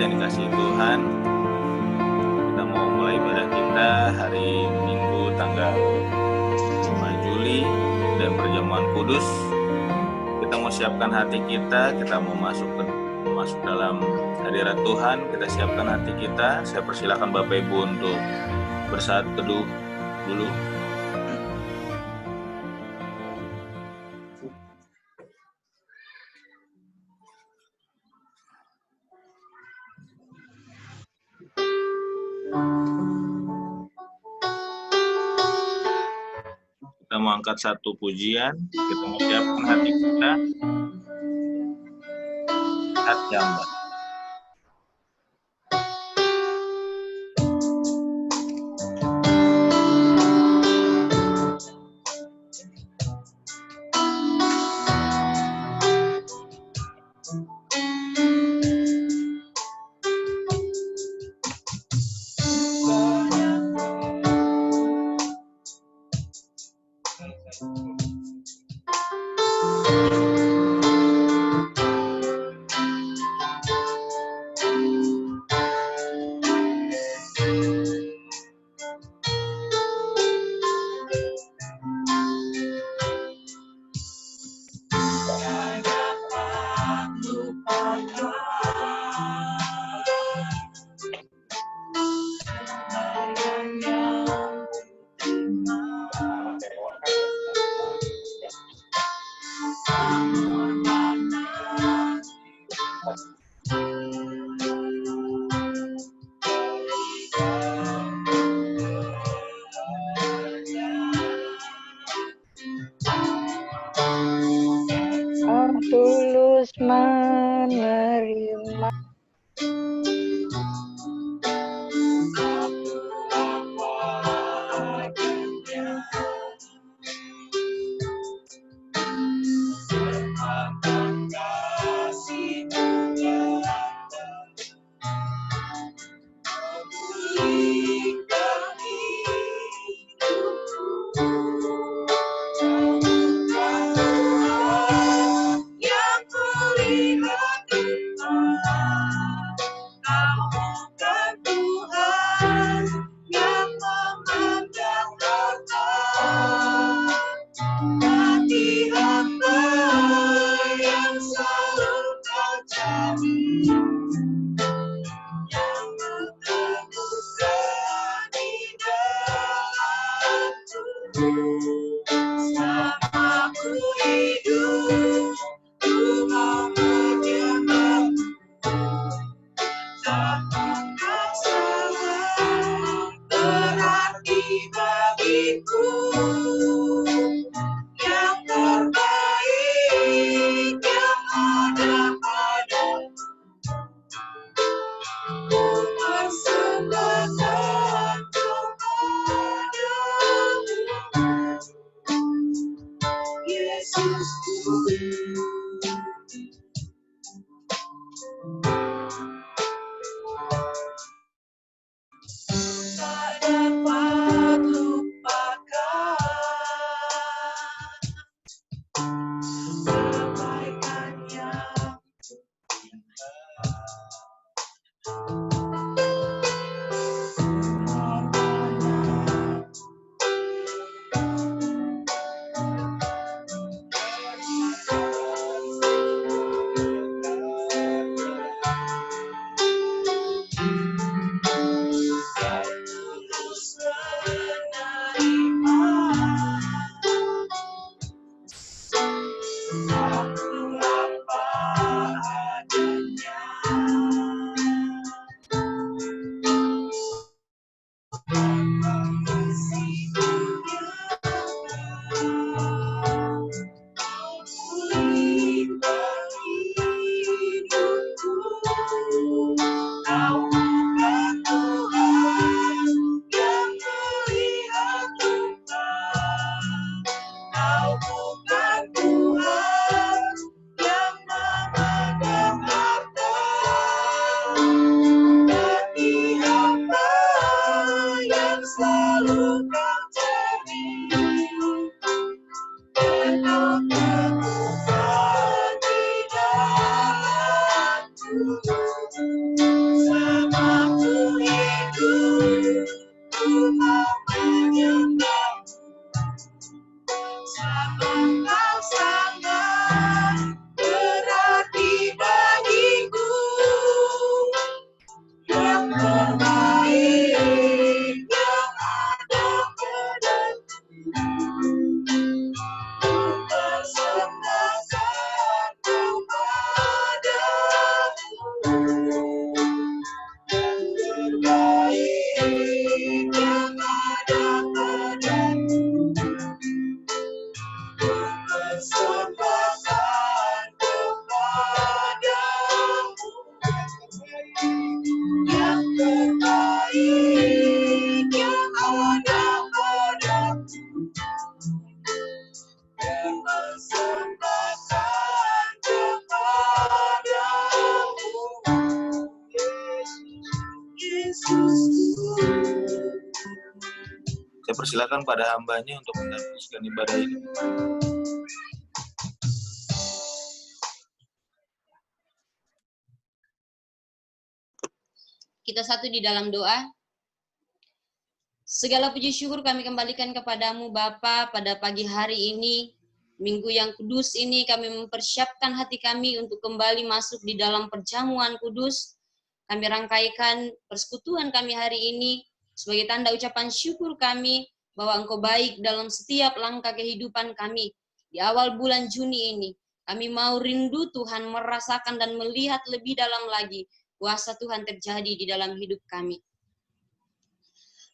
yang dikasihi Tuhan, kita mau mulai ibadah kita hari Minggu tanggal 5 Juli dan perjamuan kudus. Kita mau siapkan hati kita mau masuk dalam hadirat Tuhan. Kita siapkan hati kita. Saya persilakan Bapak Ibu untuk bersaat teduh dulu. Kita mau angkat satu pujian, kita mau siapkan hati kita, hati hamba. Tulus menerima persilakan pada hambanya untuk meneruskan ibadah ini. Kita satu di dalam doa. Segala puji syukur kami kembalikan kepadamu Bapa pada pagi hari ini. Minggu yang kudus ini kami mempersiapkan hati kami untuk kembali masuk di dalam perjamuan kudus. Kami rangkaikan persekutuan kami hari ini sebagai tanda ucapan syukur kami bahwa Engkau baik dalam setiap langkah kehidupan kami. Di awal bulan Juni ini, kami mau rindu Tuhan merasakan dan melihat lebih dalam lagi kuasa Tuhan terjadi di dalam hidup kami.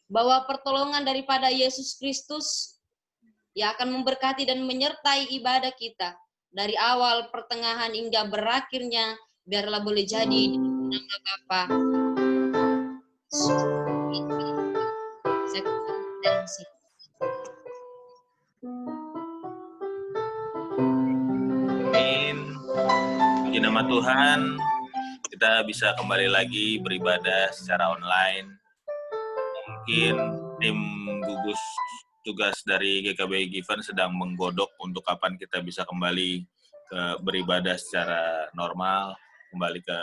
Bahwa pertolongan daripada Yesus Kristus yang akan memberkati dan menyertai ibadah kita dari awal, pertengahan hingga berakhirnya, biarlah boleh jadi di nama Bapa. Amin. Puji nama Tuhan, kita bisa kembali lagi beribadah secara online. Mungkin tim gugus tugas dari GKBI Given sedang menggodok untuk kapan kita bisa kembali beribadah secara normal, kembali ke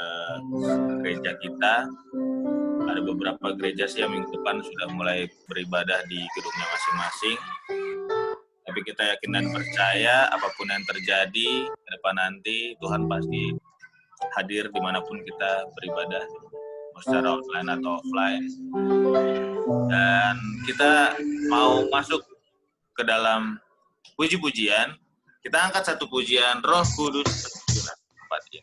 gereja kita. Ada beberapa gereja sih yang minggu depan sudah mulai beribadah di gedungnya masing-masing. Tapi kita yakin dan percaya apapun yang terjadi ke depan nanti, Tuhan pasti hadir dimanapun kita beribadah, mau secara online atau offline. Dan kita mau masuk ke dalam puji-pujian. Kita angkat satu pujian, Roh Kudus bergerak tempat ini.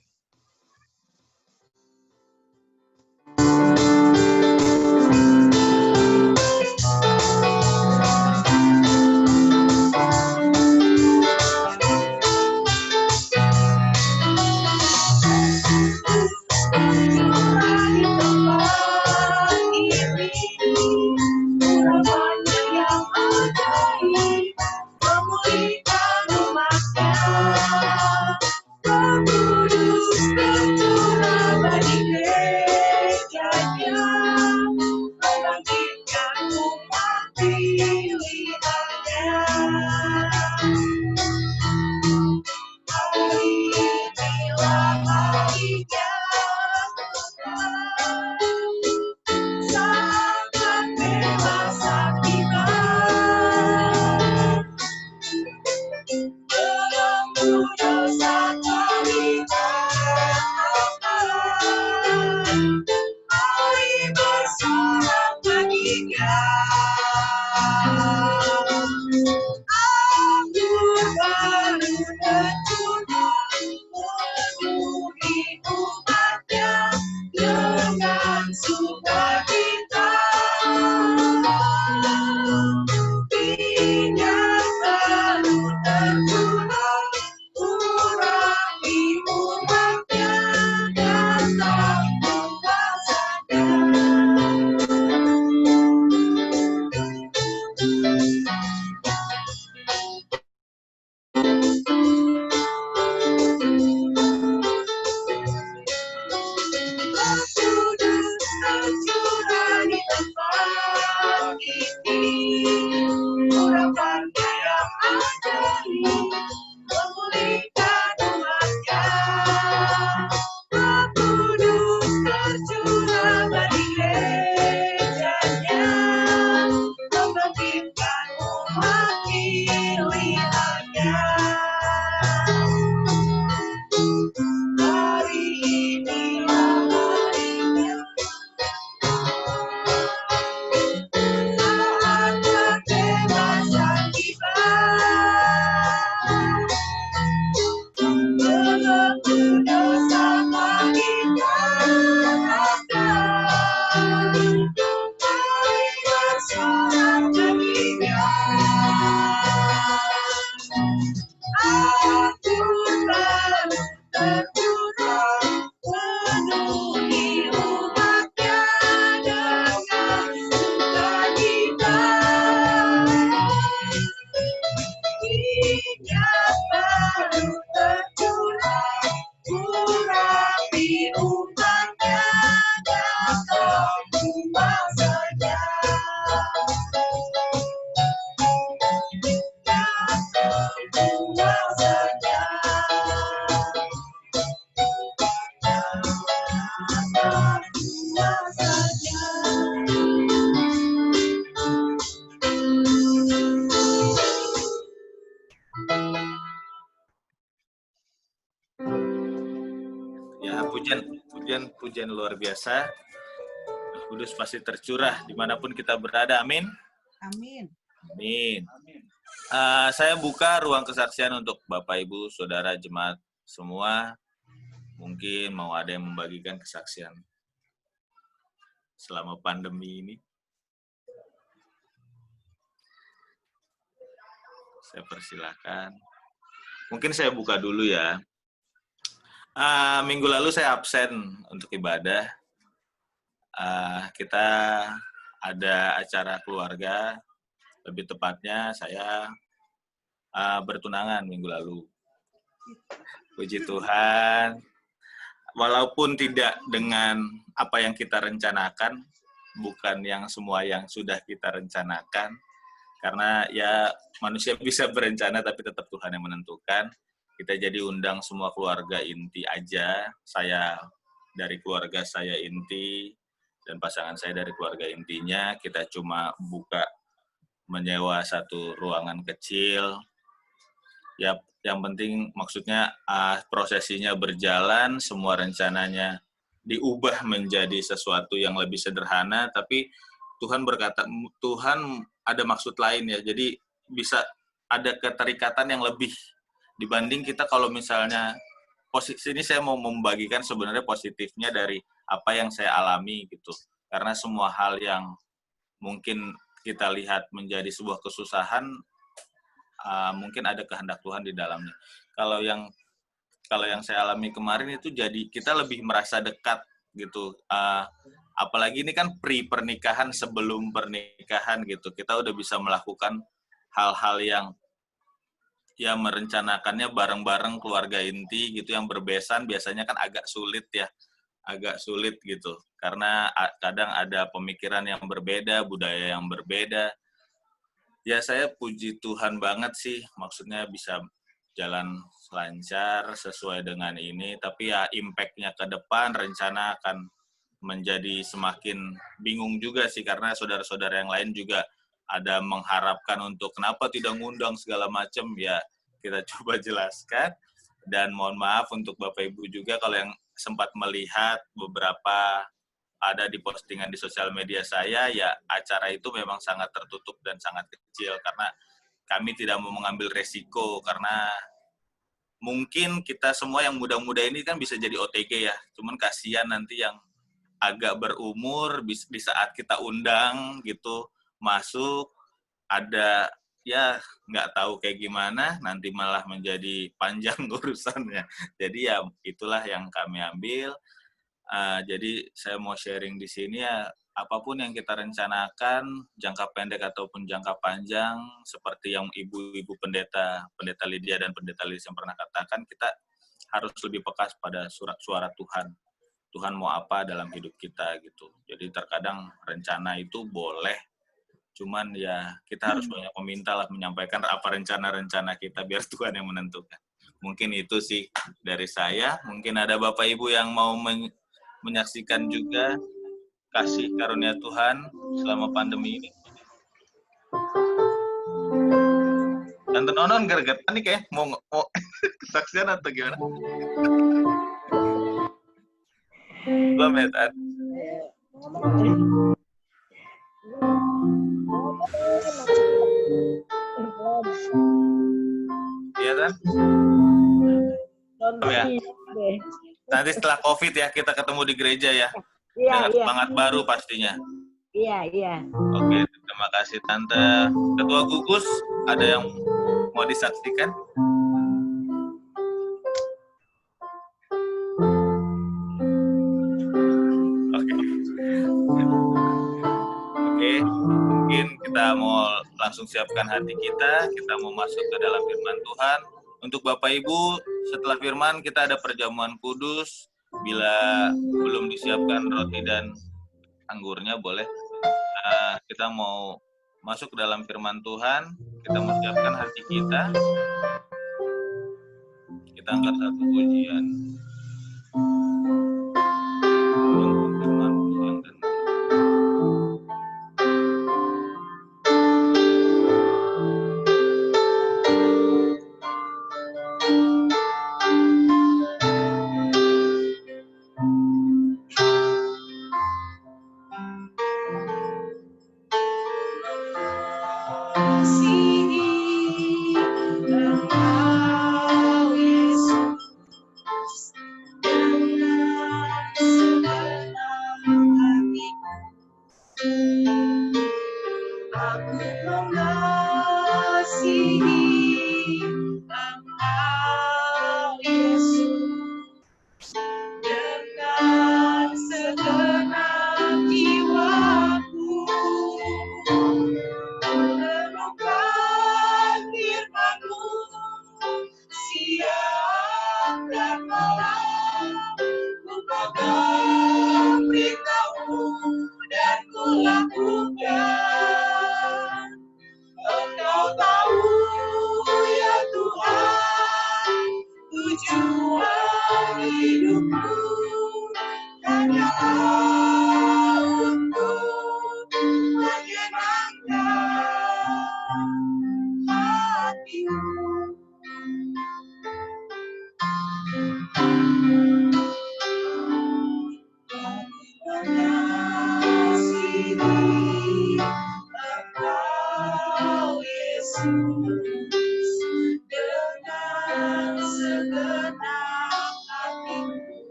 pujian luar biasa. Kudus pasti tercurah dimanapun kita berada. Amin. Amin. Amin. Saya buka ruang kesaksian untuk Bapak, Ibu, Saudara, jemaat semua. Mungkin mau ada yang membagikan kesaksian selama pandemi ini. Saya persilakan. Mungkin saya buka dulu ya. Minggu lalu saya absen untuk ibadah. Kita ada acara keluarga, lebih tepatnya saya bertunangan minggu lalu. Puji Tuhan, walaupun tidak dengan apa yang kita rencanakan, bukan yang semua yang sudah kita rencanakan, karena ya manusia bisa berencana tapi tetap Tuhan yang menentukan. Kita jadi undang semua keluarga inti aja. Saya dari keluarga saya inti dan pasangan saya dari keluarga intinya. Kita cuma menyewa satu ruangan kecil. Ya, yang penting maksudnya prosesinya berjalan, semua rencananya diubah menjadi sesuatu yang lebih sederhana, tapi Tuhan berkata, Tuhan ada maksud lain ya, jadi bisa ada keterikatan yang lebih dibanding kita kalau misalnya posisi ini saya mau membagikan sebenarnya positifnya dari apa yang saya alami gitu, karena semua hal yang mungkin kita lihat menjadi sebuah kesusahan, mungkin ada kehendak Tuhan di dalamnya. Kalau yang saya alami kemarin itu jadi kita lebih merasa dekat gitu. Apalagi ini kan pernikahan, sebelum pernikahan gitu. Kita udah bisa melakukan hal-hal yang ya merencanakannya bareng-bareng keluarga inti gitu, yang berbesan biasanya kan agak sulit gitu. Karena kadang ada pemikiran yang berbeda, budaya yang berbeda. Ya saya puji Tuhan banget sih, maksudnya bisa jalan lancar sesuai dengan ini, tapi ya impact-nya ke depan rencana akan menjadi semakin bingung juga sih, karena saudara-saudara yang lain juga ada mengharapkan untuk kenapa tidak ngundang segala macam, ya kita coba jelaskan. Dan mohon maaf untuk Bapak Ibu juga kalau yang sempat melihat beberapa ada di postingan di sosial media saya, ya acara itu memang sangat tertutup dan sangat kecil, karena kami tidak mau mengambil resiko, karena mungkin kita semua yang muda-muda ini kan bisa jadi OTG ya, cuman kasihan nanti yang agak berumur di saat kita undang gitu masuk, ada ya nggak tahu kayak gimana, nanti malah menjadi panjang urusannya. Jadi ya itulah yang kami ambil. Jadi saya mau sharing di sini ya, apapun yang kita rencanakan, jangka pendek ataupun jangka panjang, seperti yang ibu-ibu pendeta Lydia dan pendeta Lilis yang pernah katakan, kita harus lebih peka pada suara Tuhan. Tuhan mau apa dalam hidup kita gitu. Jadi terkadang rencana itu boleh, cuman ya kita harus banyak meminta lah, menyampaikan apa rencana-rencana kita biar Tuhan yang menentukan. Mungkin itu sih dari saya. Mungkin ada Bapak Ibu yang mau menyaksikan juga kasih karunia Tuhan selama pandemi ini. Dan Nonon gergetan nih kayak mau kesaksian atau gimana? Belum ya, Tan? Iya, Tan? Belum ya? Nanti setelah COVID ya, kita ketemu di gereja ya. Dengan semangat baru pastinya. Iya. Oke, terima kasih Tante. Ketua Gugus, ada yang mau disaksikan? Oke, mungkin kita mau langsung siapkan hati kita mau masuk ke dalam firman Tuhan. Untuk Bapak Ibu, setelah firman kita ada perjamuan kudus. Bila belum disiapkan roti dan anggurnya boleh. Kita mau masuk ke dalam firman Tuhan, kita mau siapkan hati kita. Kita angkat satu pujian.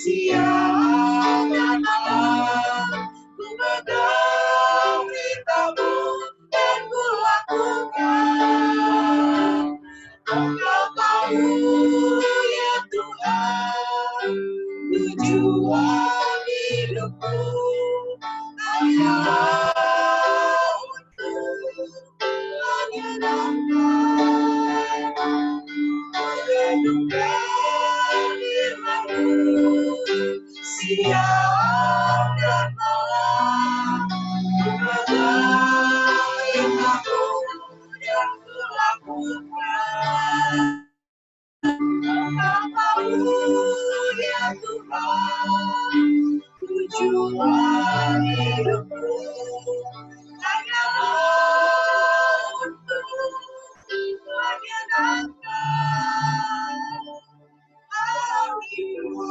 Siang dan malam ku pegang beritamu dan ku lakukan. Engkau tahu ya Tuhan, tujuan hidupku hanyalah untuk menyenangkan, merenungkan firman-Mu siang dan malam. Ku pegang firman-Mu dan ku lakukan. Engkau tahu ya Tuhan, tujuan hidupku hanyalah untuk menyenangkan hatimu.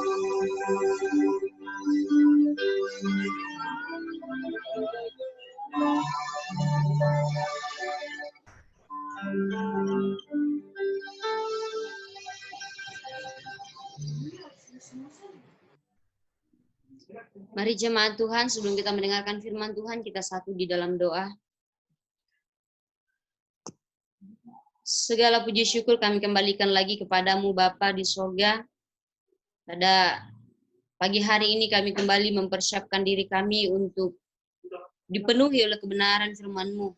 Mari jemaat Tuhan, sebelum kita mendengarkan firman Tuhan, kita satu di dalam doa. Segala puji syukur kami kembalikan lagi kepadamu Bapa di surga. Pada pagi hari ini kami kembali mempersiapkan diri kami untuk dipenuhi oleh kebenaran firman-Mu.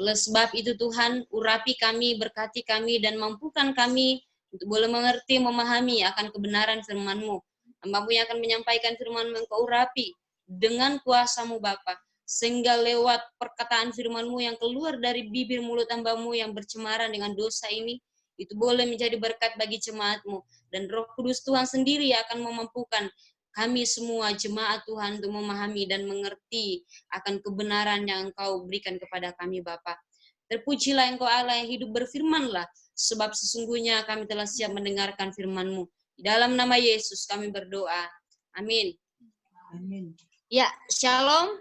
Oleh sebab itu Tuhan, urapi kami, berkati kami, dan mampukan kami untuk boleh mengerti, memahami akan kebenaran firman-Mu. Hamba-Mu yang akan menyampaikan firman-Mu yang Kau urapi dengan kuasa-Mu Bapa, sehingga lewat perkataan firman-Mu yang keluar dari bibir mulut hamba-Mu yang bercemaran dengan dosa ini, itu boleh menjadi berkat bagi jemaat-Mu. Dan Roh Kudus Tuhan sendiri akan memampukan kami semua jemaat Tuhan untuk memahami dan mengerti akan kebenaran yang Engkau berikan kepada kami Bapa. Terpujilah Engkau Allah yang hidup, berfirman-Lah, sebab sesungguhnya kami telah siap mendengarkan firman-Mu. Di dalam nama Yesus kami berdoa. Amin. Amin. Ya, shalom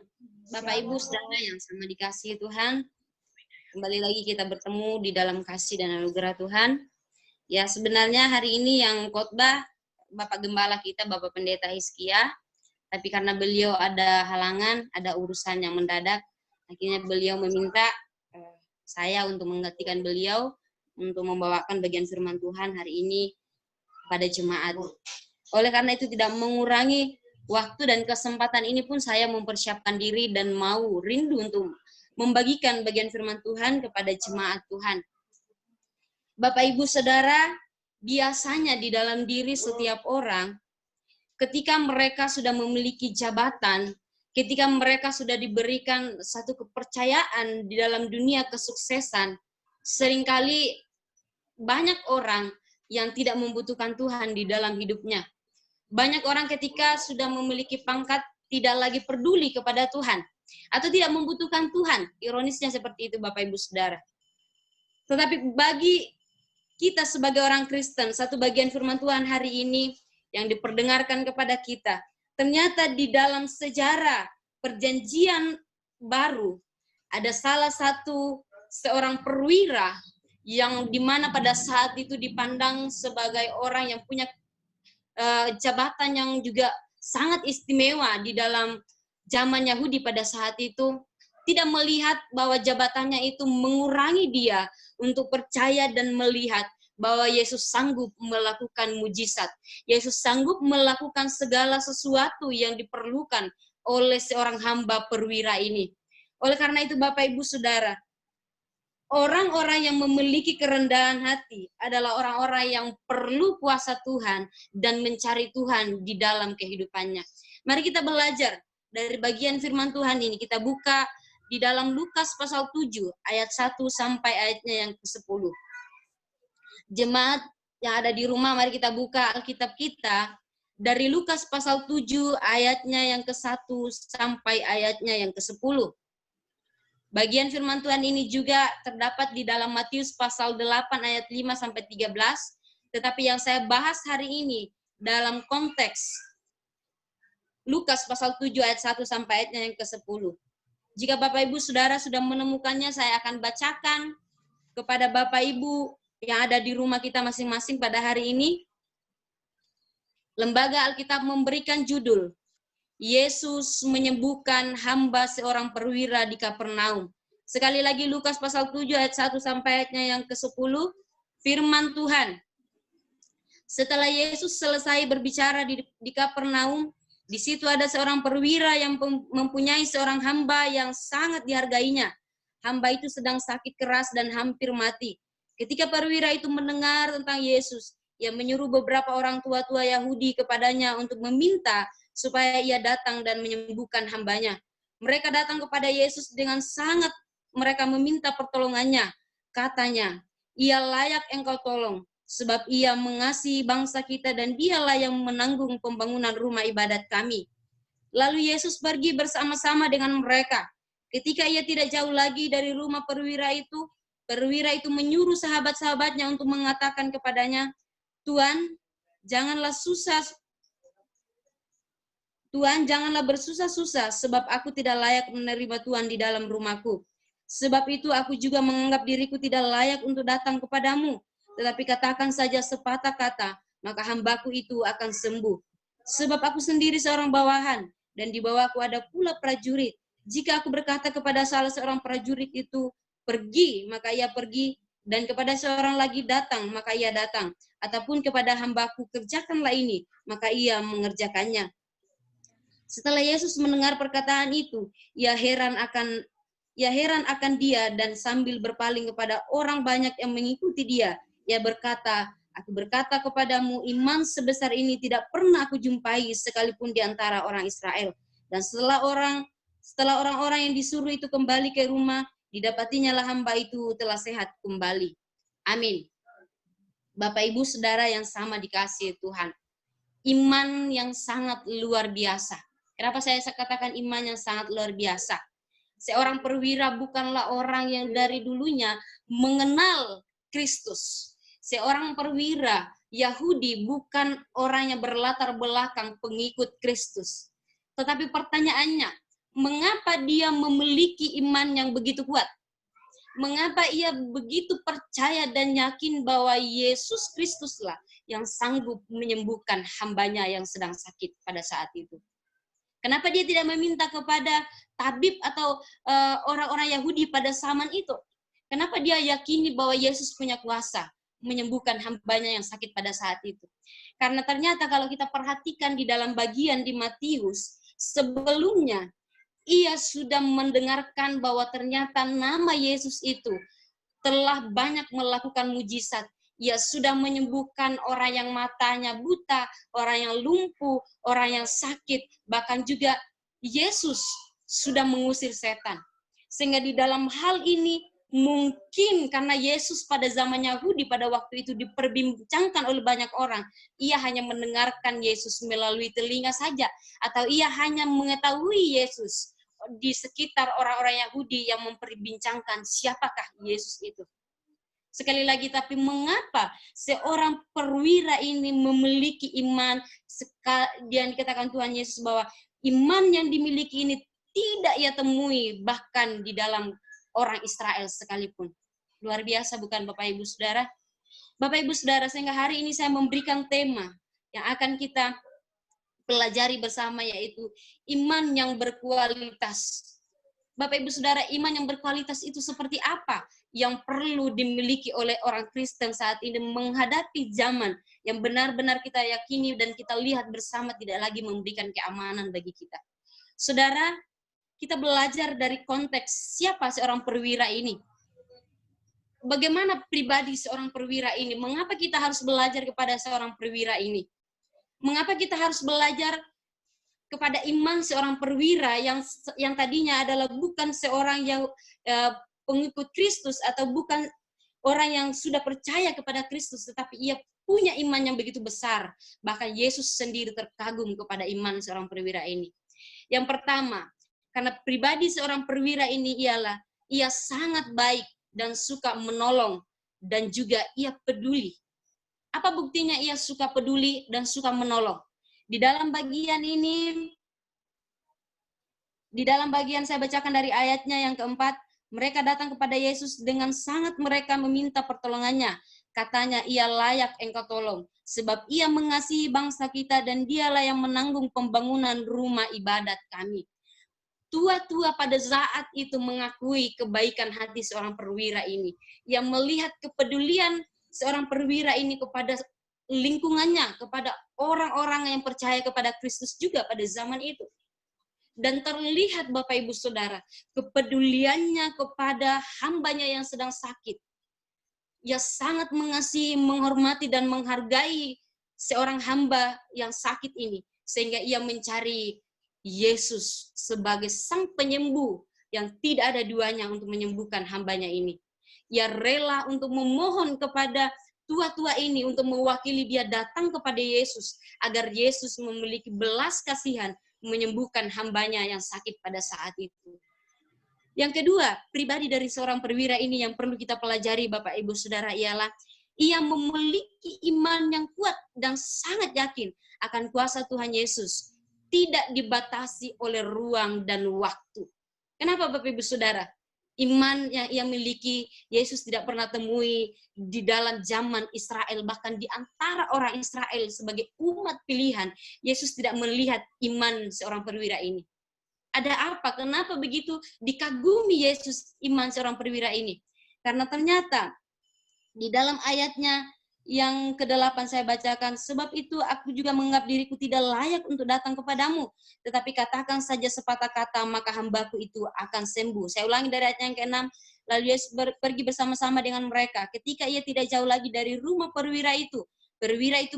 Bapak Ibu Saudara yang sama dikasihi Tuhan. Kembali lagi kita bertemu di dalam kasih dan anugerah Tuhan. Ya, sebenarnya hari ini yang khotbah Bapak Gembala kita, Bapak Pendeta Hizkia, tapi karena beliau ada halangan, ada urusan yang mendadak, akhirnya beliau meminta saya untuk menggantikan beliau untuk membawakan bagian firman Tuhan hari ini pada jemaat. Oleh karena itu tidak mengurangi waktu dan kesempatan ini pun saya mempersiapkan diri dan mau rindu untuk membagikan bagian firman Tuhan kepada jemaat Tuhan. Bapak Ibu Saudara, biasanya di dalam diri setiap orang, ketika mereka sudah memiliki jabatan, ketika mereka sudah diberikan satu kepercayaan di dalam dunia kesuksesan, seringkali banyak orang yang tidak membutuhkan Tuhan di dalam hidupnya. Banyak orang ketika sudah memiliki pangkat tidak lagi peduli kepada Tuhan atau tidak membutuhkan Tuhan. Ironisnya seperti itu Bapak Ibu Saudara. Tetapi bagi kita sebagai orang Kristen, satu bagian firman Tuhan hari ini yang diperdengarkan kepada kita, ternyata di dalam sejarah perjanjian baru ada salah satu seorang perwira yang dimana pada saat itu dipandang sebagai orang yang punya jabatan yang juga sangat istimewa di dalam zaman Yahudi pada saat itu, tidak melihat bahwa jabatannya itu mengurangi dia untuk percaya dan melihat bahwa Yesus sanggup melakukan mujizat. Yesus sanggup melakukan segala sesuatu yang diperlukan oleh seorang hamba perwira ini. Oleh karena itu Bapak Ibu Saudara, Orang-orang yang memiliki kerendahan hati adalah orang-orang yang perlu kuasa Tuhan dan mencari Tuhan di dalam kehidupannya. Mari kita belajar dari bagian firman Tuhan ini. Kita buka di dalam Lukas pasal 7 ayat 1 sampai ayatnya yang ke-10. Jemaat yang ada di rumah, mari kita buka Alkitab kita dari Lukas pasal 7 ayatnya yang ke-1 sampai ayatnya yang ke-10. Bagian firman Tuhan ini juga terdapat di dalam Matius pasal 8 ayat 5 sampai 13, tetapi yang saya bahas hari ini dalam konteks Lukas pasal 7 ayat 1 sampai ayatnya yang ke-10. Jika Bapak Ibu Saudara sudah menemukannya, saya akan bacakan kepada Bapak Ibu yang ada di rumah kita masing-masing pada hari ini. Lembaga Alkitab memberikan judul Yesus menyembuhkan hamba seorang perwira di Kapernaum. Sekali lagi Lukas pasal 7 ayat 1 sampai ayatnya yang ke-10, firman Tuhan. Setelah Yesus selesai berbicara di Kapernaum, di situ ada seorang perwira yang mempunyai seorang hamba yang sangat dihargainya. Hamba itu sedang sakit keras dan hampir mati. Ketika perwira itu mendengar tentang Yesus, ia menyuruh beberapa orang tua-tua Yahudi kepadanya untuk meminta supaya ia datang dan menyembuhkan hambanya. Mereka datang kepada Yesus dengan sangat mereka meminta pertolongannya. Katanya, ia layak engkau tolong, sebab ia mengasihi bangsa kita dan dialah yang menanggung pembangunan rumah ibadat kami. Lalu Yesus pergi bersama-sama dengan mereka. Ketika ia tidak jauh lagi dari rumah perwira itu menyuruh sahabat-sahabatnya untuk mengatakan kepadanya, Tuhan, janganlah bersusah-susah, sebab aku tidak layak menerima Tuhan di dalam rumahku. Sebab itu aku juga menganggap diriku tidak layak untuk datang kepadamu. Tetapi katakan saja sepatah kata, maka hambaku itu akan sembuh. Sebab aku sendiri seorang bawahan, dan di bawahku ada pula prajurit. Jika aku berkata kepada salah seorang prajurit itu, pergi, maka ia pergi, dan kepada seorang lagi datang, maka ia datang. Ataupun kepada hambaku, kerjakanlah ini, maka ia mengerjakannya. Setelah Yesus mendengar perkataan itu, ia heran akan dia dan sambil berpaling kepada orang banyak yang mengikuti dia, ia berkata, aku berkata kepadamu, iman sebesar ini tidak pernah aku jumpai sekalipun di antara orang Israel. Dan setelah orang-orang yang disuruh itu kembali ke rumah, didapatinya lah hamba itu telah sehat kembali. Amin. Bapak Ibu Saudara yang sama dikasihi Tuhan, iman yang sangat luar biasa. Kenapa saya katakan iman yang sangat luar biasa? Seorang perwira bukanlah orang yang dari dulunya mengenal Kristus. Seorang perwira Yahudi bukan orang yang berlatar belakang pengikut Kristus. Tetapi pertanyaannya, mengapa dia memiliki iman yang begitu kuat? Mengapa ia begitu percaya dan yakin bahwa Yesus Kristuslah yang sanggup menyembuhkan hambanya yang sedang sakit pada saat itu? Kenapa dia tidak meminta kepada tabib atau orang-orang Yahudi pada zaman itu? Kenapa dia yakini bahwa Yesus punya kuasa menyembuhkan hambanya yang sakit pada saat itu? Karena ternyata kalau kita perhatikan di dalam bagian di Matius, sebelumnya ia sudah mendengarkan bahwa ternyata nama Yesus itu telah banyak melakukan mujizat. Ia sudah menyembuhkan orang yang matanya buta, orang yang lumpuh, orang yang sakit, bahkan juga Yesus sudah mengusir setan. Sehingga di dalam hal ini mungkin karena Yesus pada zaman Yahudi pada waktu itu diperbincangkan oleh banyak orang, ia hanya mendengarkan Yesus melalui telinga saja, atau ia hanya mengetahui Yesus di sekitar orang-orang Yahudi yang memperbincangkan siapakah Yesus itu. Sekali lagi, tapi mengapa seorang perwira ini memiliki iman, dan dikatakan Tuhan Yesus bahwa iman yang dimiliki ini tidak ia temui bahkan di dalam orang Israel sekalipun. Luar biasa bukan Bapak Ibu Saudara? Bapak Ibu Saudara, sehingga hari ini saya memberikan tema yang akan kita pelajari bersama, yaitu iman yang berkualitas. Bapak Ibu Saudara, iman yang berkualitas itu seperti apa yang perlu dimiliki oleh orang Kristen saat ini menghadapi zaman yang benar-benar kita yakini dan kita lihat bersama tidak lagi memberikan keamanan bagi kita. Saudara, kita belajar dari konteks siapa seorang perwira ini. bagaimana pribadi seorang perwira ini? Mengapa kita harus belajar kepada seorang perwira ini? Mengapa kita harus belajar kepada iman seorang perwira yang tadinya adalah bukan seorang yang pengikut Kristus atau bukan orang yang sudah percaya kepada Kristus, tetapi ia punya iman yang begitu besar. Bahkan Yesus sendiri terkagum kepada iman seorang perwira ini. Yang pertama, karena pribadi seorang perwira ini ialah ia sangat baik dan suka menolong dan juga ia peduli. Apa buktinya ia suka peduli dan suka menolong? Di dalam bagian ini, di dalam bagian saya bacakan dari ayatnya yang keempat, mereka datang kepada Yesus dengan sangat mereka meminta pertolongannya. Katanya, ia layak engkau tolong, sebab ia mengasihi bangsa kita dan dialah yang menanggung pembangunan rumah ibadat kami. Tua-tua pada saat itu mengakui kebaikan hati seorang perwira ini, yang melihat kepedulian seorang perwira ini kepada lingkungannya, kepada orang-orang yang percaya kepada Kristus juga pada zaman itu. Dan terlihat Bapak Ibu Saudara, kepeduliannya kepada hambanya yang sedang sakit. Ia sangat mengasihi, menghormati, dan menghargai seorang hamba yang sakit ini. Sehingga ia mencari Yesus sebagai sang penyembuh yang tidak ada duanya untuk menyembuhkan hambanya ini. Ia rela untuk memohon kepada tua-tua ini untuk mewakili dia datang kepada Yesus, agar Yesus memiliki belas kasihan menyembuhkan hambanya yang sakit pada saat itu. Yang kedua, pribadi dari seorang perwira ini yang perlu kita pelajari Bapak Ibu Saudara ialah ia memiliki iman yang kuat dan sangat yakin akan kuasa Tuhan Yesus, tidak dibatasi oleh ruang dan waktu. Kenapa Bapak Ibu Saudara? Iman yang ia miliki, Yesus tidak pernah temui di dalam zaman Israel, bahkan di antara orang Israel sebagai umat pilihan, Yesus tidak melihat iman seorang perwira ini. Ada apa? Kenapa begitu dikagumi Yesus iman seorang perwira ini? Karena ternyata di dalam ayatnya yang ke-8 saya bacakan, sebab itu aku juga menganggap diriku tidak layak untuk datang kepadamu, tetapi katakan saja sepatah kata, maka hambaku itu akan sembuh. Saya ulangi dari ayat yang ke-6, lalu Yesus pergi bersama-sama dengan mereka. Ketika ia tidak jauh lagi dari rumah perwira itu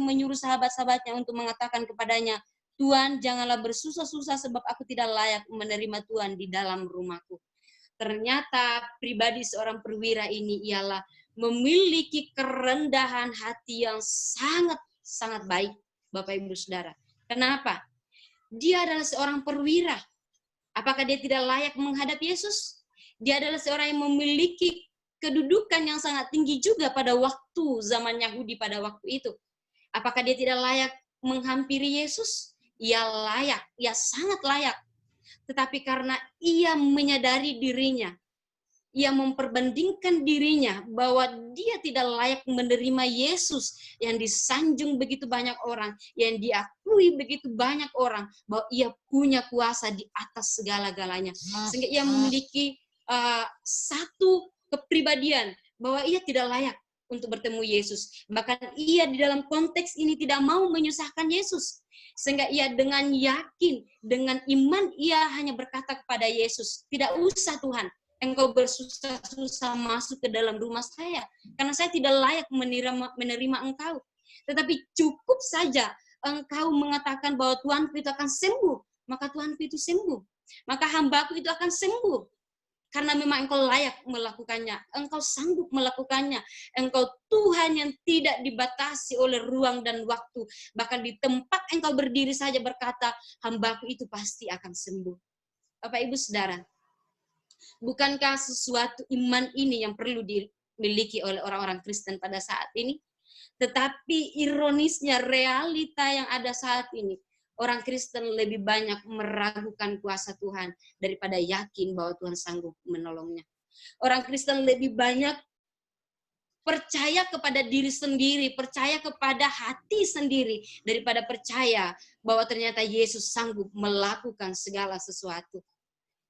menyuruh sahabat-sahabatnya untuk mengatakan kepadanya, Tuhan, janganlah bersusah-susah sebab aku tidak layak menerima Tuhan di dalam rumahku. Ternyata pribadi seorang perwira ini ialah memiliki kerendahan hati yang sangat baik, Bapak Ibu Saudara. Kenapa? Dia adalah seorang perwira. Apakah dia tidak layak menghadap Yesus? Dia adalah seorang yang memiliki kedudukan yang sangat tinggi juga pada waktu zaman Yahudi pada waktu itu. Apakah dia tidak layak menghampiri Yesus? Ia layak, ia sangat layak. Tetapi karena ia menyadari dirinya, ia memperbandingkan dirinya bahwa dia tidak layak menerima Yesus yang disanjung begitu banyak orang, yang diakui begitu banyak orang, bahwa ia punya kuasa di atas segala-galanya. Sehingga ia memiliki satu kepribadian bahwa ia tidak layak untuk bertemu Yesus. Bahkan ia di dalam konteks ini tidak mau menyusahkan Yesus. Sehingga ia dengan yakin, dengan iman, ia hanya berkata kepada Yesus, tidak usah Tuhan, engkau bersusah-susah masuk ke dalam rumah saya, karena saya tidak layak menerima engkau. Tetapi cukup saja engkau mengatakan bahwa Tuhanku itu akan sembuh, maka Tuhanku itu sembuh. Maka hambaku itu akan sembuh. Karena memang engkau layak melakukannya, engkau sanggup melakukannya. Engkau Tuhan yang tidak dibatasi oleh ruang dan waktu. Bahkan di tempat engkau berdiri saja berkata, hambaku itu pasti akan sembuh. Bapak Ibu Saudara, bukankah sesuatu iman ini yang perlu dimiliki oleh orang-orang Kristen pada saat ini? Tetapi ironisnya realita yang ada saat ini, orang Kristen lebih banyak meragukan kuasa Tuhan daripada yakin bahwa Tuhan sanggup menolongnya. Orang Kristen lebih banyak percaya kepada diri sendiri, percaya kepada hati sendiri, daripada percaya bahwa ternyata Yesus sanggup melakukan segala sesuatu.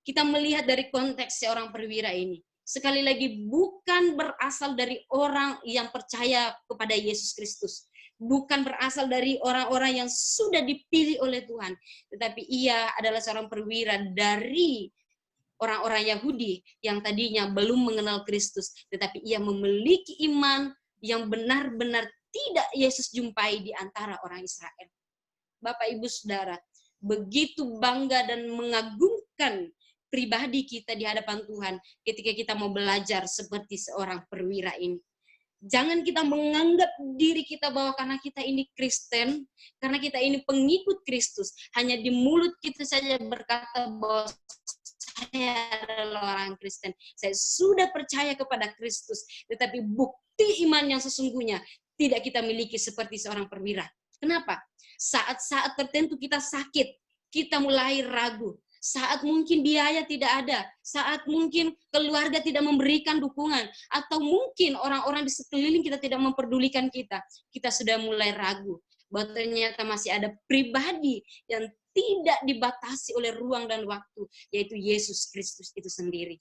Kita melihat dari konteks seorang perwira ini. Sekali lagi, bukan berasal dari orang yang percaya kepada Yesus Kristus. Bukan berasal dari orang-orang yang sudah dipilih oleh Tuhan. Tetapi ia adalah seorang perwira dari orang-orang Yahudi yang tadinya belum mengenal Kristus, tetapi ia memiliki iman yang benar-benar tidak Yesus jumpai di antara orang Israel. Bapak, Ibu, Saudara, begitu bangga dan mengagumkan pribadi kita di hadapan Tuhan ketika kita mau belajar seperti seorang perwira ini. Jangan kita menganggap diri kita bahwa karena kita ini Kristen, karena kita ini pengikut Kristus, hanya di mulut kita saja berkata bahwa saya adalah orang Kristen, saya sudah percaya kepada Kristus, tetapi bukti iman yang sesungguhnya tidak kita miliki seperti seorang perwira. Kenapa? Saat-saat tertentu kita sakit, kita mulai ragu. Saat mungkin biaya tidak ada, saat mungkin keluarga tidak memberikan dukungan, atau mungkin orang-orang di sekeliling kita tidak memperdulikan kita sudah mulai ragu bahwa ternyata masih ada pribadi yang tidak dibatasi oleh ruang dan waktu, yaitu Yesus Kristus itu sendiri.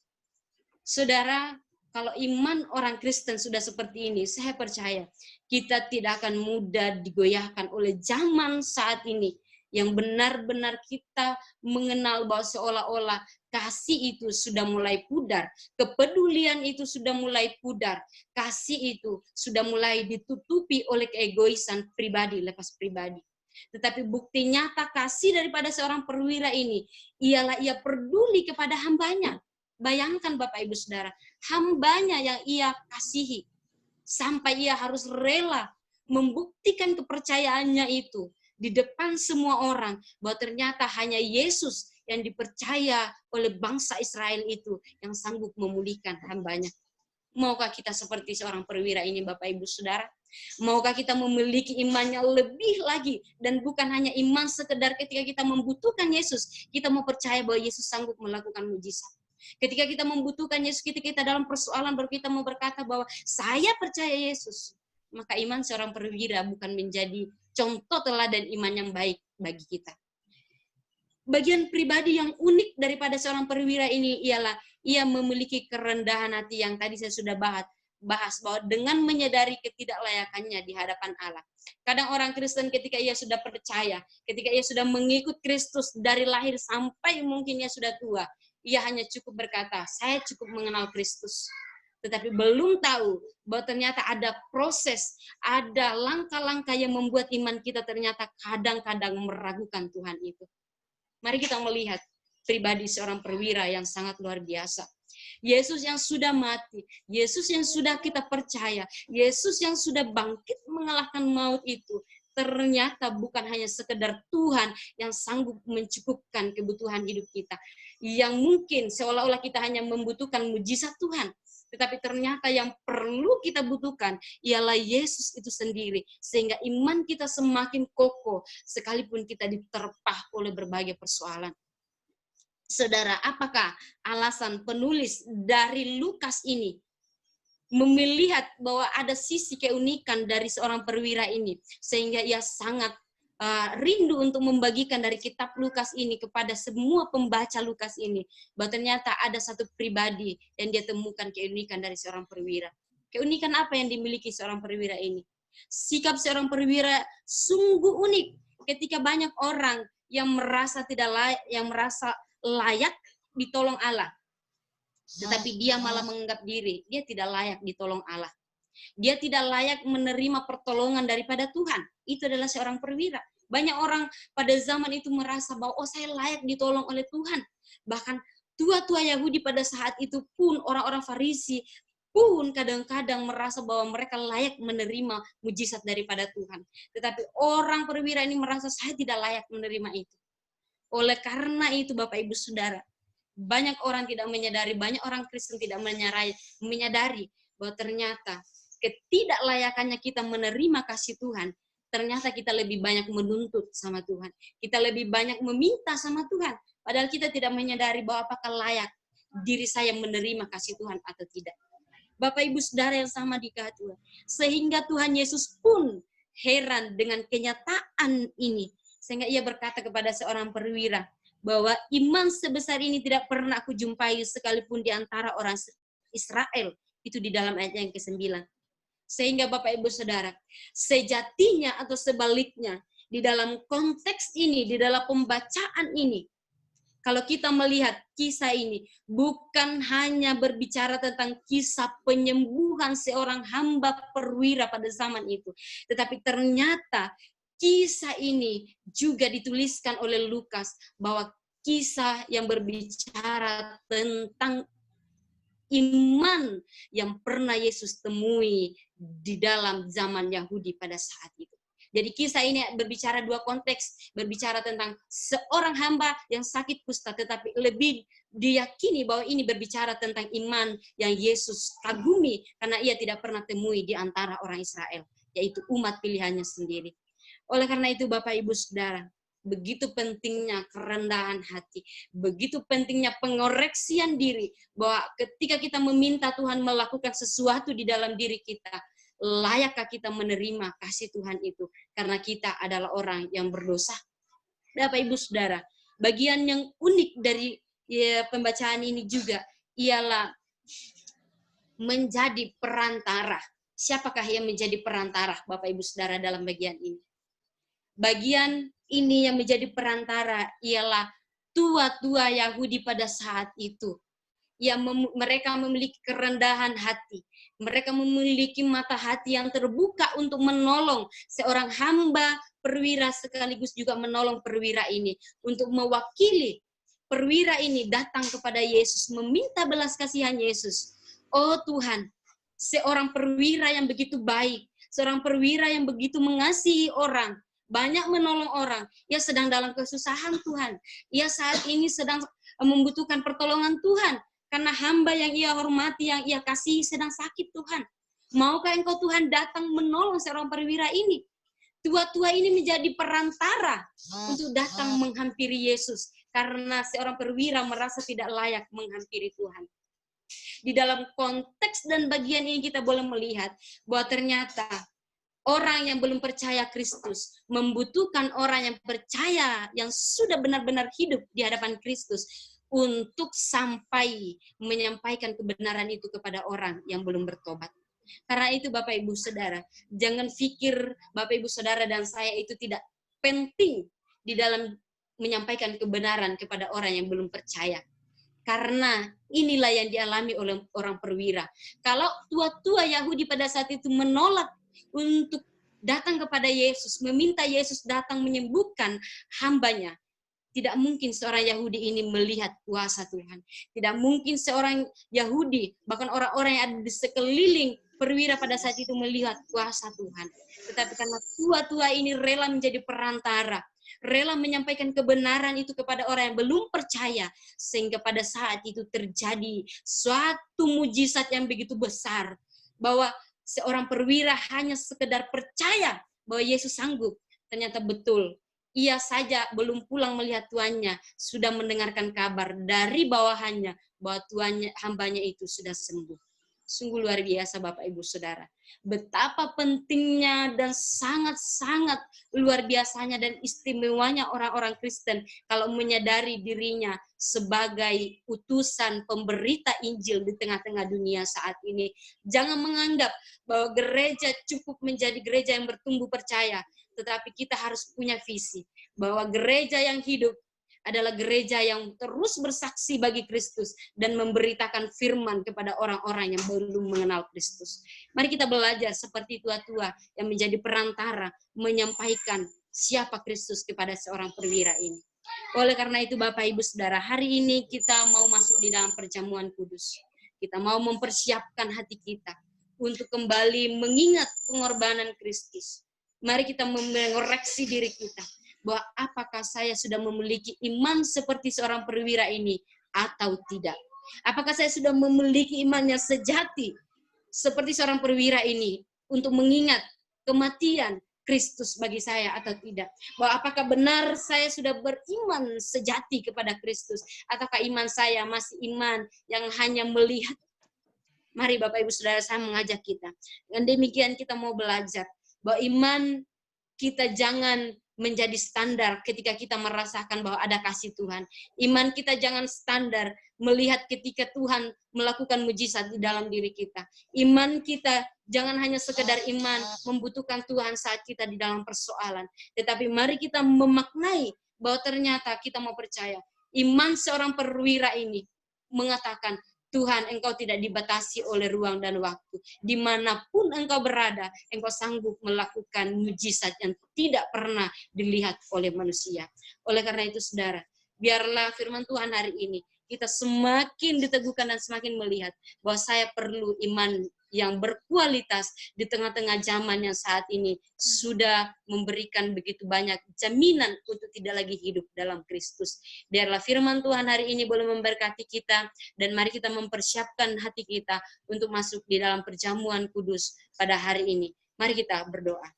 Saudara, kalau iman orang Kristen sudah seperti ini, saya percaya kita tidak akan mudah digoyahkan oleh zaman saat ini, yang benar-benar kita mengenal bahwa seolah-olah kasih itu sudah mulai pudar, kepedulian itu sudah mulai pudar, kasih itu sudah mulai ditutupi oleh keegoisan pribadi lepas pribadi. Tetapi bukti nyata kasih daripada seorang perwira ini ialah ia peduli kepada hambanya. Bayangkan Bapak Ibu Saudara, hambanya yang ia kasihi, sampai ia harus rela membuktikan kepercayaannya itu di depan semua orang, bahwa ternyata hanya Yesus yang dipercaya oleh bangsa Israel itu yang sanggup memulihkan hambanya. Maukah kita seperti seorang perwira ini, Bapak Ibu Saudara? Maukah kita memiliki imannya lebih lagi, dan bukan hanya iman sekedar ketika kita membutuhkan Yesus, kita mau percaya bahwa Yesus sanggup melakukan mujizat. Ketika kita membutuhkan Yesus, ketika kita dalam persoalan baru kita mau berkata bahwa saya percaya Yesus, maka iman seorang perwira bukan menjadi contoh teladan iman yang baik bagi kita. Bagian pribadi yang unik daripada seorang perwira ini ialah ia memiliki kerendahan hati yang tadi saya sudah bahas bahwa dengan menyadari ketidaklayakannya di hadapan Allah. Kadang orang Kristen ketika ia sudah percaya, ketika ia sudah mengikut Kristus dari lahir sampai mungkin ia sudah tua, ia hanya cukup berkata, saya cukup mengenal Kristus. Tetapi belum tahu bahwa ternyata ada proses, ada langkah-langkah yang membuat iman kita ternyata kadang-kadang meragukan Tuhan itu. Mari kita melihat pribadi seorang perwira yang sangat luar biasa. Yesus yang sudah mati, Yesus yang sudah kita percaya, Yesus yang sudah bangkit mengalahkan maut itu, ternyata bukan hanya sekedar Tuhan yang sanggup mencukupkan kebutuhan hidup kita. Yang mungkin seolah-olah kita hanya membutuhkan mujizat Tuhan, tetapi ternyata yang perlu kita butuhkan ialah Yesus itu sendiri, sehingga iman kita semakin kokoh sekalipun kita diterpah oleh berbagai persoalan. Saudara, apakah alasan penulis dari Lukas ini melihat bahwa ada sisi keunikan dari seorang perwira ini, sehingga ia sangat rindu untuk membagikan dari kitab Lukas ini kepada semua pembaca Lukas ini, bahwa ternyata ada satu pribadi yang dia temukan keunikan dari seorang perwira. Keunikan apa yang dimiliki seorang perwira ini? Sikap seorang perwira sungguh unik ketika banyak orang yang merasa tidak layak, yang merasa layak ditolong Allah, tetapi dia malah menganggap diri dia tidak layak ditolong Allah. Dia tidak layak menerima pertolongan daripada Tuhan. Itu adalah seorang perwira. Banyak orang pada zaman itu merasa bahwa saya layak ditolong oleh Tuhan. Bahkan tua-tua Yahudi pada saat itu pun, orang-orang Farisi pun kadang-kadang merasa bahwa mereka layak menerima mujizat daripada Tuhan. Tetapi orang perwira ini merasa saya tidak layak menerima itu. Oleh karena itu Bapak Ibu Saudara, banyak orang tidak menyadari, banyak orang Kristen tidak menyadari bahwa ternyata ketidaklayakannya kita menerima kasih Tuhan, ternyata kita lebih banyak menuntut sama Tuhan. Kita lebih banyak meminta sama Tuhan. Padahal kita tidak menyadari bahwa apakah layak diri saya menerima kasih Tuhan atau tidak. Bapak Ibu Saudara yang sama dikasihi Tuhan. Sehingga Tuhan Yesus pun heran dengan kenyataan ini. Sehingga ia berkata kepada seorang perwira bahwa iman sebesar ini tidak pernah aku jumpai sekalipun di antara orang Israel. Itu di dalam ayat yang ke-9. Sehingga Bapak Ibu Saudara, sejatinya atau sebaliknya, di dalam konteks ini, di dalam pembacaan ini, Kalau kita melihat kisah ini, bukan hanya berbicara tentang kisah penyembuhan seorang hamba perwira pada zaman itu, tetapi ternyata kisah ini juga dituliskan oleh Lukas, bahwa kisah yang berbicara tentang iman yang pernah Yesus temui di dalam zaman Yahudi pada saat itu. Jadi kisah ini berbicara dua konteks, berbicara tentang seorang hamba yang sakit kusta, tetapi lebih diyakini bahwa ini berbicara tentang iman yang Yesus kagumi karena ia tidak pernah temui di antara orang Israel, yaitu umat pilihannya sendiri. Oleh karena itu Bapak Ibu Saudara, begitu pentingnya kerendahan hati, begitu pentingnya pengoreksian diri, bahwa ketika kita meminta Tuhan melakukan sesuatu di dalam diri kita, layakkah kita menerima kasih Tuhan itu? Karena kita adalah orang yang berdosa. Bapak Ibu Saudara, bagian yang unik dari pembacaan ini juga ialah menjadi perantara. Siapakah yang menjadi perantara Bapak Ibu Saudara dalam bagian ini? Bagian ini yang menjadi perantara ialah tua-tua Yahudi pada saat itu. Mereka memiliki kerendahan hati. Mereka memiliki mata hati yang terbuka untuk menolong seorang hamba perwira sekaligus juga menolong perwira ini. Untuk mewakili perwira ini datang kepada Yesus, meminta belas kasihan Yesus. Oh Tuhan, seorang perwira yang begitu baik, seorang perwira yang begitu mengasihi orang, banyak menolong orang. Ia sedang dalam kesusahan Tuhan. Ia saat ini sedang membutuhkan pertolongan Tuhan. Karena hamba yang ia hormati, yang ia kasihi sedang sakit Tuhan. Maukah Engkau Tuhan datang menolong seorang perwira ini? Tua-tua ini menjadi perantara untuk datang menghampiri Yesus. Karena seorang perwira merasa tidak layak menghampiri Tuhan. Di dalam konteks dan bagian ini kita boleh melihat bahwa ternyata orang yang belum percaya Kristus membutuhkan orang yang percaya, yang sudah benar-benar hidup di hadapan Kristus untuk sampai menyampaikan kebenaran itu kepada orang yang belum bertobat. Karena itu Bapak Ibu Saudara, jangan pikir Bapak Ibu Saudara dan saya itu tidak penting di dalam menyampaikan kebenaran kepada orang yang belum percaya. Karena inilah yang dialami oleh orang perwira. Kalau tua-tua Yahudi pada saat itu menolak untuk datang kepada Yesus, meminta Yesus datang menyembuhkan hambanya, tidak mungkin seorang Yahudi ini melihat kuasa Tuhan. Tidak mungkin seorang Yahudi, bahkan orang-orang yang ada di sekeliling perwira pada saat itu melihat kuasa Tuhan. Tetapi karena tua-tua ini rela menjadi perantara, rela menyampaikan kebenaran itu kepada orang yang belum percaya, sehingga pada saat itu terjadi suatu mujizat yang begitu besar, bahwa seorang perwira hanya sekedar percaya bahwa Yesus sanggup. Ternyata betul, ia saja belum pulang melihat tuannya, sudah mendengarkan kabar dari bawahannya bahwa tuannya, hambanya itu sudah sembuh. Sungguh luar biasa Bapak Ibu Saudara. Betapa pentingnya dan sangat-sangat luar biasanya dan istimewanya orang-orang Kristen kalau menyadari dirinya sebagai utusan pemberita Injil di tengah-tengah dunia saat ini. Jangan menganggap bahwa gereja cukup menjadi gereja yang bertumbuh percaya, tetapi kita harus punya visi bahwa gereja yang hidup adalah gereja yang terus bersaksi bagi Kristus dan memberitakan firman kepada orang-orang yang belum mengenal Kristus. Mari kita belajar seperti tua-tua yang menjadi perantara menyampaikan siapa Kristus kepada seorang perwira ini. Oleh karena itu Bapak Ibu Saudara, hari ini kita mau masuk di dalam perjamuan kudus. Kita mau mempersiapkan hati kita untuk kembali mengingat pengorbanan Kristus. Mari kita mengoreksi diri kita, bahwa apakah saya sudah memiliki iman seperti seorang perwira ini atau tidak. Apakah saya sudah memiliki iman yang sejati seperti seorang perwira ini untuk mengingat kematian Kristus bagi saya atau tidak. Bahwa apakah benar saya sudah beriman sejati kepada Kristus, ataukah iman saya masih iman yang hanya melihat. Mari Bapak Ibu Saudara, saya mengajak kita. Dengan demikian kita mau belajar bahwa iman kita jangan menjadi standar ketika kita merasakan bahwa ada kasih Tuhan. Iman kita jangan standar melihat ketika Tuhan melakukan mujizat di dalam diri kita. Iman kita jangan hanya sekedar iman membutuhkan Tuhan saat kita di dalam persoalan. Tetapi mari kita memaknai bahwa ternyata kita mau percaya Iman seorang perwira ini mengatakan, Tuhan, Engkau tidak dibatasi oleh ruang dan waktu. Dimanapun Engkau berada, Engkau sanggup melakukan mujizat yang tidak pernah dilihat oleh manusia. Oleh karena itu, saudara, biarlah firman Tuhan hari ini kita semakin diteguhkan dan semakin melihat bahwa saya perlu iman yang berkualitas di tengah-tengah zaman yang saat ini sudah memberikan begitu banyak jaminan untuk tidak lagi hidup dalam Kristus. Biarlah firman Tuhan hari ini boleh memberkati kita, dan mari kita mempersiapkan hati kita untuk masuk di dalam perjamuan kudus pada hari ini. Mari kita berdoa.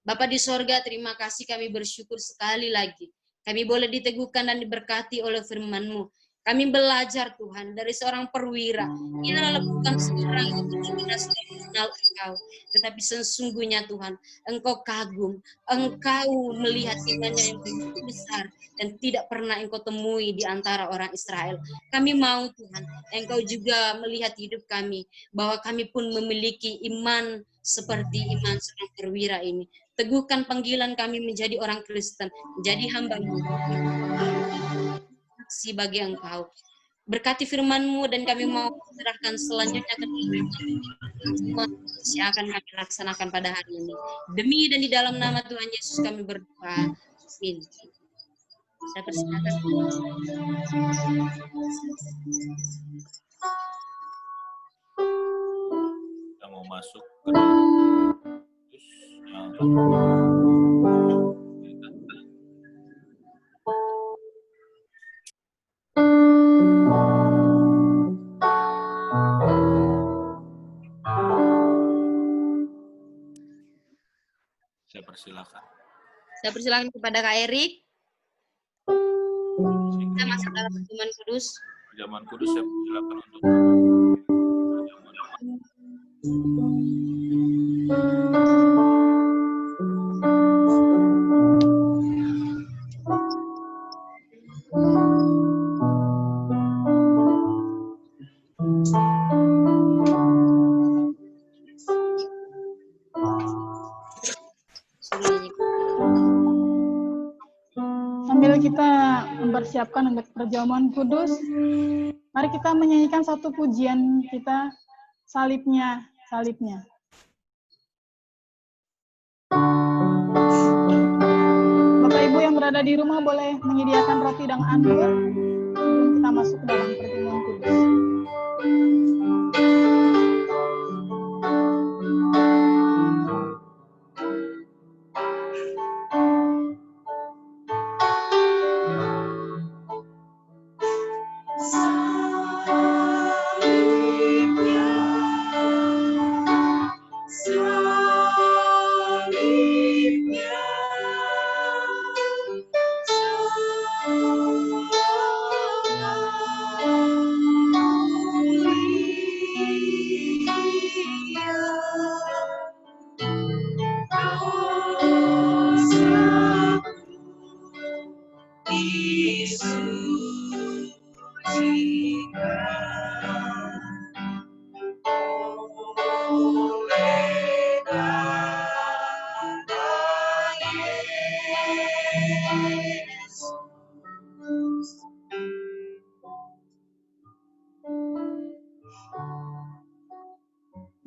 Bapa di sorga, terima kasih, kami bersyukur sekali lagi. Kami boleh diteguhkan dan diberkati oleh firman-Mu. Kami belajar, Tuhan, dari seorang perwira. Ia adalah bukan seorang yang benar-benar sudah mengenal Engkau, tetapi sesungguhnya, Tuhan, Engkau kagum, Engkau melihat imannya yang begitu besar dan tidak pernah Engkau temui di antara orang Israel. Kami mau, Tuhan, Engkau juga melihat hidup kami, bahwa kami pun memiliki iman seperti iman seorang perwira ini. Teguhkan panggilan kami menjadi orang Kristen, menjadi hamba-Mu. Bagi Engkau. Berkati firman-Mu, dan kami mau serahkan selanjutnya ke semua yang akan kami laksanakan pada hari ini. Demi dan di dalam nama Tuhan Yesus kami berdoa. Amin. Saya persilakan. Kita mau masuk ke yang saya persilakan. Saya persilakan kepada Kak Erik. Kita masuk dalam perjamuan kudus. Perjamuan kudus saya persilakan untuk Sambil kita mempersiapkan untuk perjamuan kudus, mari kita menyanyikan satu pujian kita, salibnya, salibnya. Bapak Ibu yang berada di rumah boleh menyediakan roti dan anggur sebelum kita masuk ke dalam perjamuan kudus.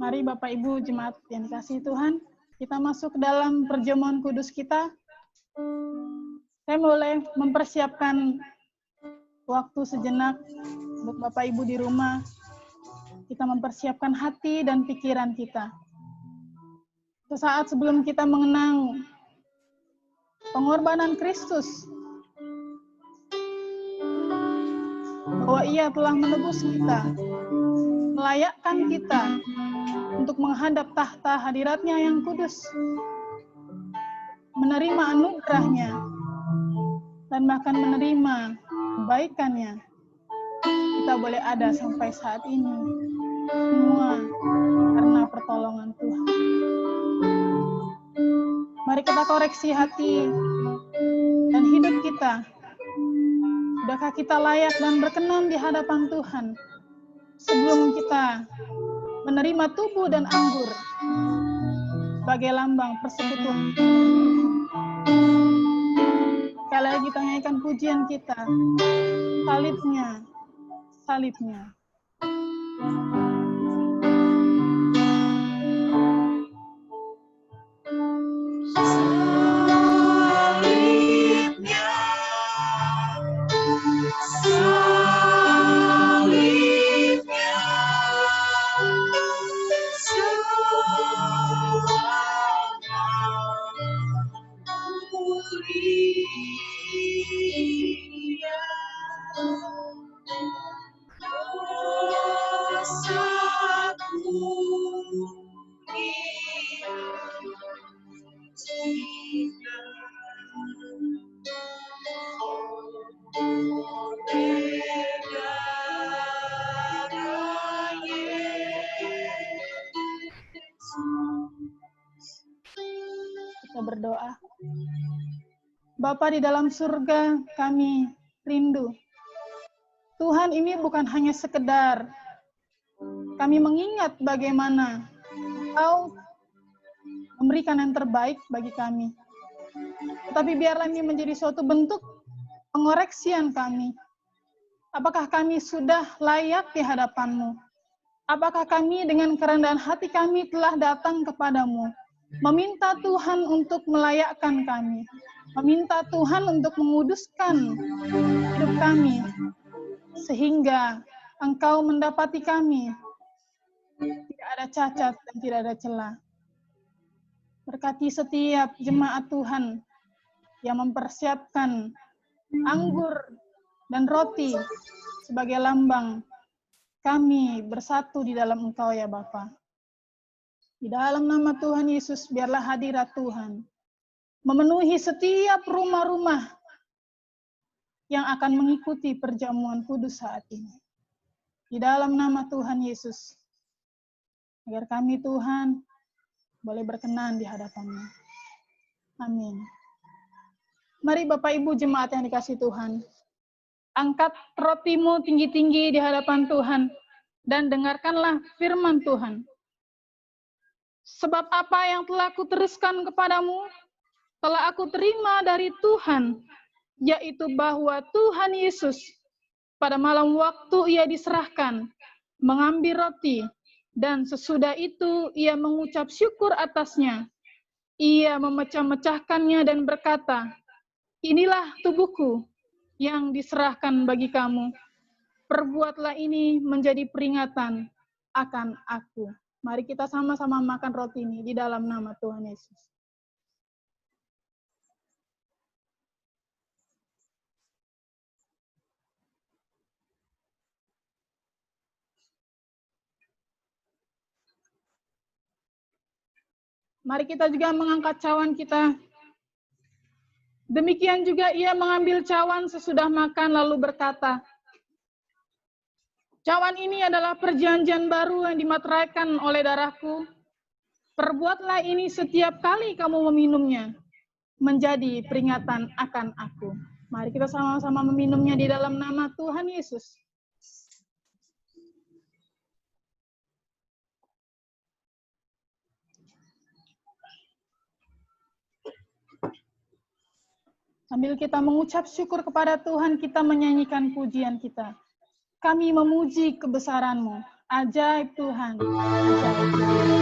Mari Bapak Ibu jemaat yang dikasihi Tuhan, kita masuk ke dalam perjamuan kudus kita. Saya boleh mempersiapkan waktu sejenak untuk Bapak Ibu di rumah. Kita mempersiapkan hati dan pikiran kita. Sesaat sebelum kita mengenang pengorbanan Kristus, bahwa Ia telah menebus kita, melayakkan kita untuk menghadap tahta hadiratnya yang kudus, menerima anugerahnya, dan bahkan menerima kebaikannya. Kita boleh ada sampai saat ini, semua karena pertolongan Tuhan. Mari kita koreksi hati dan hidup kita. Sudahkah kita layak dan berkenan di hadapan Tuhan sebelum kita menerima tubuh dan anggur sebagai lambang persekutuan? Sekali lagi kita nyanyikan pujian kita. Salibnya, salibnya. Kita berdoa. Bapa di dalam surga, kami rindu. Tuhan, ini bukan hanya sekedar kami mengingat bagaimana Engkau memberikan yang terbaik bagi kami. Tetapi biarlah ini menjadi suatu bentuk pengoreksian kami. Apakah kami sudah layak di hadapan-Mu? Apakah kami dengan kerendahan hati kami telah datang kepadamu, meminta Tuhan untuk melayakkan kami, meminta Tuhan untuk menguduskan hidup kami, sehingga Engkau mendapati kami tidak ada cacat dan tidak ada celah. Berkati setiap jemaat Tuhan yang mempersiapkan anggur dan roti sebagai lambang kami bersatu di dalam Engkau ya Bapa. Di dalam nama Tuhan Yesus, biarlah hadirat Tuhan memenuhi setiap rumah-rumah yang akan mengikuti perjamuan kudus saat ini. Di dalam nama Tuhan Yesus, agar kami Tuhan boleh berkenan di hadapan-Mu. Amin. Mari Bapak Ibu jemaat yang dikasihi Tuhan, angkat rotimu tinggi-tinggi di hadapan Tuhan dan dengarkanlah firman Tuhan. Sebab apa yang telah kuteruskan kepadamu, telah aku terima dari Tuhan, yaitu bahwa Tuhan Yesus pada malam waktu ia diserahkan, mengambil roti, dan sesudah itu ia mengucap syukur atasnya. Ia memecah-mecahkannya dan berkata, inilah tubuhku yang diserahkan bagi kamu. Perbuatlah ini menjadi peringatan akan aku. Mari kita sama-sama makan roti ini di dalam nama Tuhan Yesus. Mari kita juga mengangkat cawan kita. Demikian juga ia mengambil cawan sesudah makan lalu berkata, cawan ini adalah perjanjian baru yang dimateraikan oleh darahku. Perbuatlah ini setiap kali kamu meminumnya, menjadi peringatan akan aku. Mari kita sama-sama meminumnya di dalam nama Tuhan Yesus. Sambil kita mengucap syukur kepada Tuhan, kita menyanyikan pujian kita. Kami memuji kebesaran-Mu. Ajaib Tuhan. Ajaib Tuhan.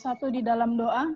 bersatu di dalam doa.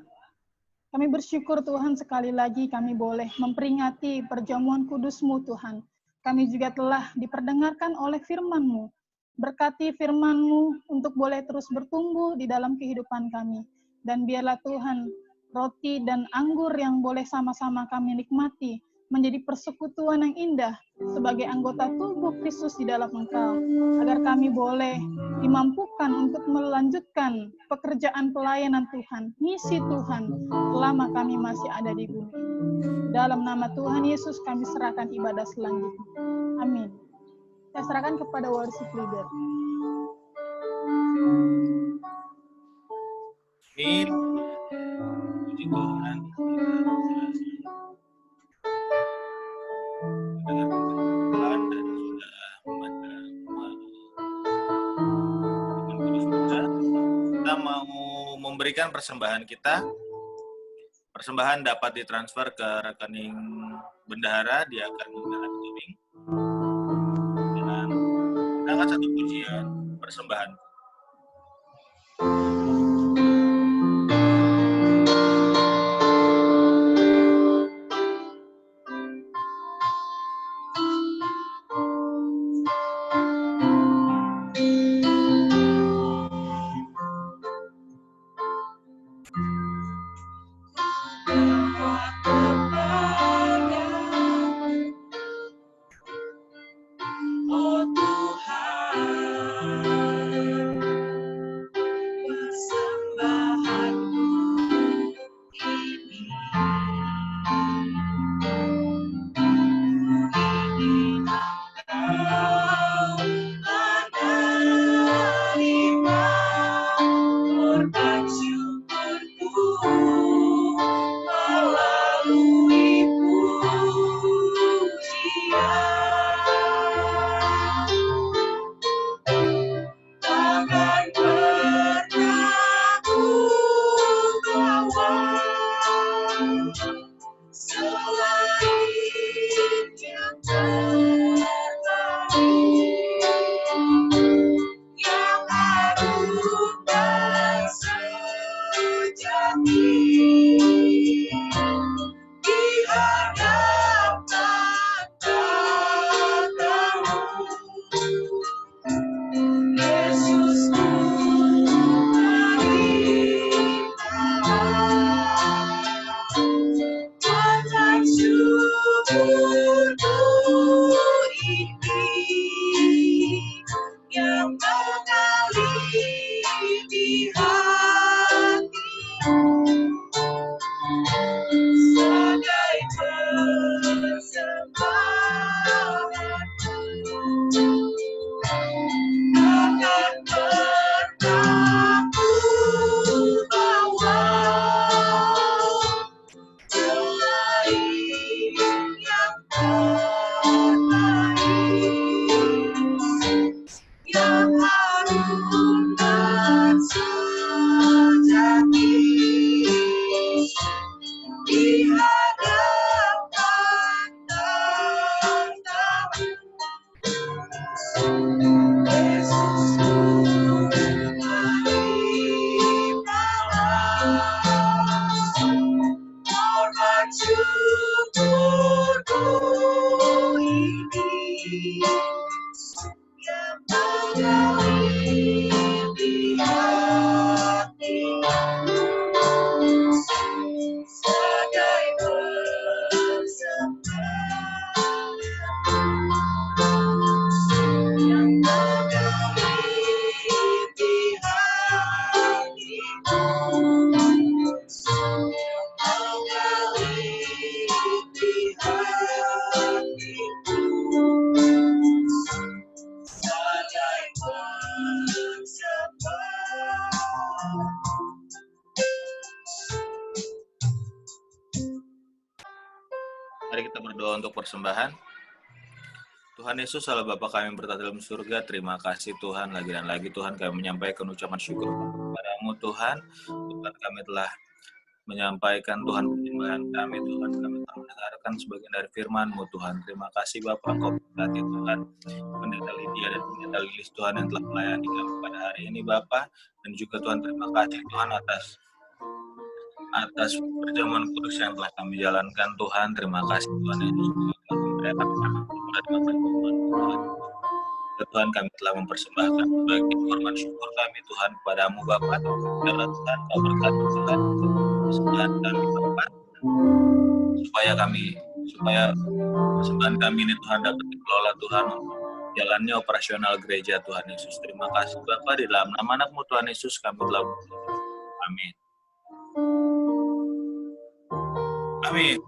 Kami bersyukur Tuhan sekali lagi kami boleh memperingati perjamuan kudus-Mu Tuhan. Kami juga telah diperdengarkan oleh firman-Mu. Berkati firman-Mu untuk boleh terus bertumbuh di dalam kehidupan kami. Dan biarlah Tuhan, roti dan anggur yang boleh sama-sama kami nikmati menjadi persekutuan yang indah sebagai anggota tubuh Kristus di dalam Engkau. Agar kami boleh dimampukan untuk melanjutkan pekerjaan pelayanan Tuhan, misi Tuhan, selama kami masih ada di bumi. Dalam nama Tuhan Yesus kami serahkan ibadah selanjutnya. Amin. Saya serahkan kepada worship leader. Amin. Puji Tuhan. Tuhan dan sudah kita mau memberikan persembahan kita. Persembahan dapat ditransfer ke rekening bendahara, dia akan menggunakan tubing. Dan angkat satu pujian persembahan. Mari kita berdoa untuk persembahan. Tuhan Yesus, Allah Bapa kami yang bertata dalam surga, terima kasih Tuhan, lagi dan lagi Tuhan kami menyampaikan ucapan syukur kepada-Mu Tuhan. Tuhan kami telah menyampaikan Tuhan persembahan kami, Tuhan kami telah mendengarkan sebagian dari firman-Mu Tuhan. Terima kasih Bapa, Engkau berkati Tuhan, Pendeta Lydia dan Pendeta Lilis Tuhan yang telah melayani kami pada hari ini Bapa. Dan juga Tuhan terima kasih Tuhan atas atas perjamuan kudus yang telah kami jalankan Tuhan. Terima kasih Tuhan Yesus telah memberikan kami dengan perjamuan Tuhan. Ya Tuhan, kami telah mempersembahkan sebagai korban syukur kami Tuhan kepadamu Bapa. Biarlah Tuhan Kau berkati Tuhan persembahan kami Bapa, supaya persembahan kami ini Tuhan dapat dikelola Tuhan untuk jalannya operasional gereja Tuhan Yesus. Terima kasih Bapa, di dalam nama anak-Mu Tuhan Yesus kami telah berdoa. Amin. Amin.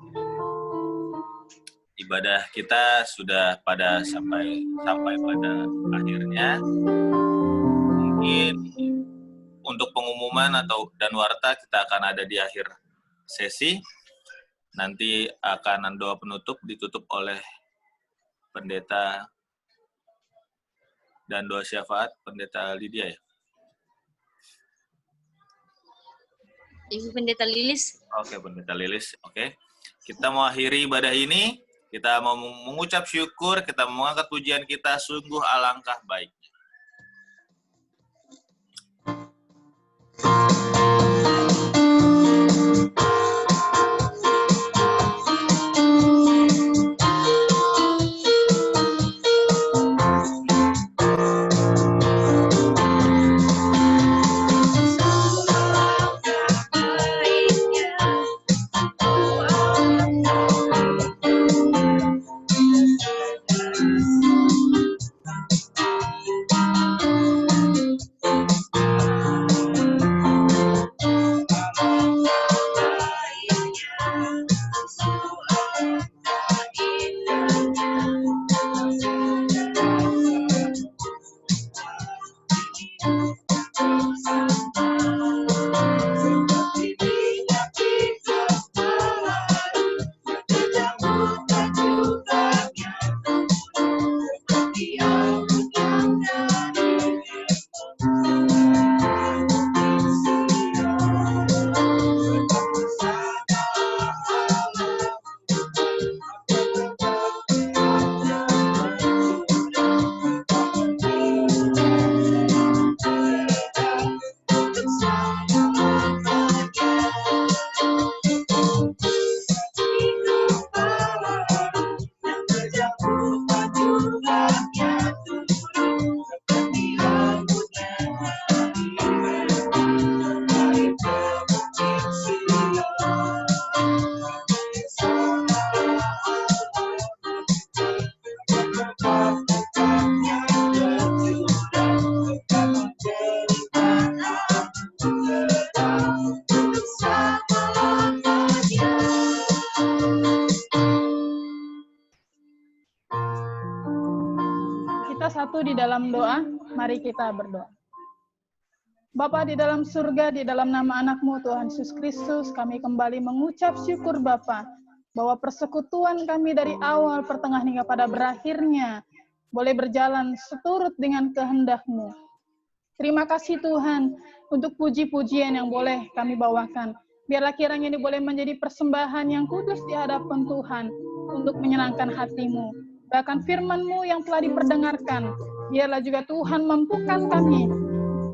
Ibadah kita sudah sampai pada akhirnya. Mungkin untuk pengumuman dan warta kita akan ada di akhir sesi. Nanti akan doa penutup ditutup oleh pendeta dan doa syafaat pendeta Lydia ya. Ibu Pendeta Lilis. Oke, Pendeta Lilis. Oke. Kita mau akhiri ibadah ini. Kita mau mengucap syukur, kita mau mengangkat pujian kita, sungguh alangkah baiknya. Satu di dalam doa, mari kita berdoa. Bapa di dalam surga, di dalam nama anak-Mu Tuhan Yesus Kristus, kami kembali mengucap syukur Bapa, bahwa persekutuan kami dari awal, pertengahan hingga pada berakhirnya, boleh berjalan seturut dengan kehendak-Mu. Terima kasih Tuhan, untuk puji-pujian yang boleh kami bawakan. Biarlah kiranya ini boleh menjadi persembahan yang kudus di hadapan Tuhan, untuk menyenangkan hati-Mu. Bahkan firman-Mu yang telah diperdengarkan, biarlah juga Tuhan mampukan kami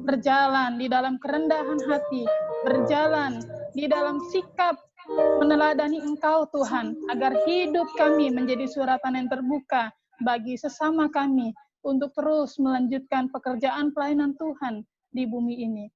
berjalan di dalam kerendahan hati, berjalan di dalam sikap meneladani Engkau Tuhan, agar hidup kami menjadi suratan yang terbuka bagi sesama kami, untuk terus melanjutkan pekerjaan pelayanan Tuhan di bumi ini.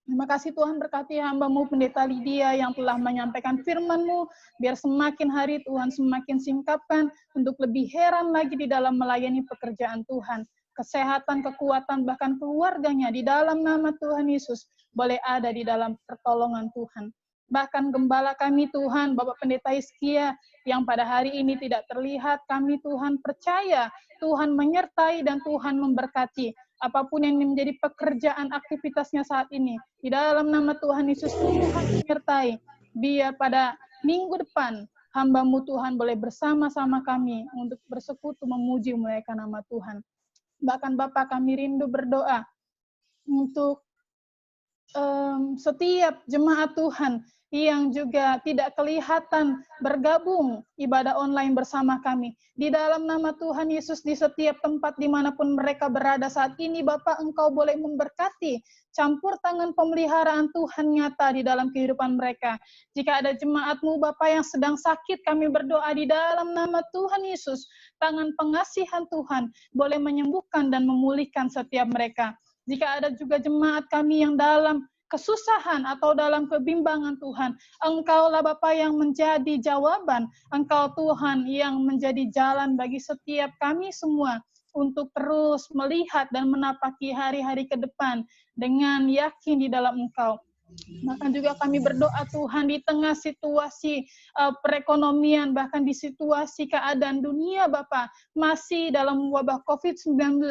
Terima kasih Tuhan, berkati hamba-Mu Pendeta Lydia yang telah menyampaikan firman-Mu, biar semakin hari Tuhan semakin singkapkan untuk lebih heran lagi di dalam melayani pekerjaan Tuhan. Kesehatan, kekuatan, bahkan keluarganya di dalam nama Tuhan Yesus boleh ada di dalam pertolongan Tuhan. Bahkan gembala kami Tuhan, Bapak Pendeta Hizkia, yang pada hari ini tidak terlihat, kami Tuhan percaya Tuhan menyertai dan Tuhan memberkati. Apapun yang menjadi pekerjaan aktivitasnya saat ini, di dalam nama Tuhan Yesus, Tuhan menyertai. Biar pada minggu depan, hamba-Mu Tuhan boleh bersama-sama kami untuk bersekutu memuji memuliakan nama Tuhan. Bahkan Bapa, kami rindu berdoa untuk setiap jemaat Tuhan yang juga tidak kelihatan bergabung ibadah online bersama kami. Di dalam nama Tuhan Yesus, di setiap tempat dimanapun mereka berada saat ini, Bapa, Engkau boleh memberkati, campur tangan pemeliharaan Tuhan nyata di dalam kehidupan mereka. Jika ada jemaat-Mu, Bapa, yang sedang sakit, kami berdoa di dalam nama Tuhan Yesus, tangan pengasihan Tuhan boleh menyembuhkan dan memulihkan setiap mereka. Jika ada juga jemaat kami yang dalam kesusahan atau dalam kebimbangan, Tuhan, Engkaulah Bapa yang menjadi jawaban, Engkau Tuhan yang menjadi jalan bagi setiap kami semua untuk terus melihat dan menapaki hari-hari ke depan dengan yakin di dalam Engkau. Bahkan juga kami berdoa Tuhan di tengah situasi perekonomian, bahkan di situasi keadaan dunia Bapa masih dalam wabah COVID-19,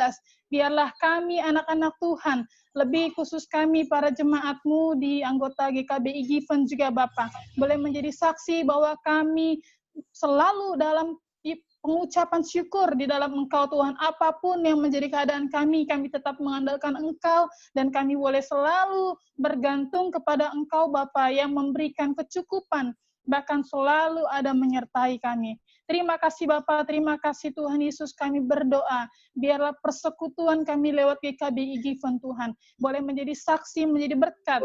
biarlah kami anak-anak Tuhan, lebih khusus kami para jemaat-Mu di anggota GKBI Given juga Bapa, boleh menjadi saksi bahwa kami selalu dalam pengucapan syukur di dalam Engkau Tuhan. Apapun yang menjadi keadaan kami tetap mengandalkan Engkau, dan kami boleh selalu bergantung kepada Engkau Bapa yang memberikan kecukupan, bahkan selalu ada menyertai kami. Terima kasih Bapa, terima kasih Tuhan Yesus, kami berdoa, biarlah persekutuan kami lewat GKBI Given Tuhan, boleh menjadi saksi, menjadi berkat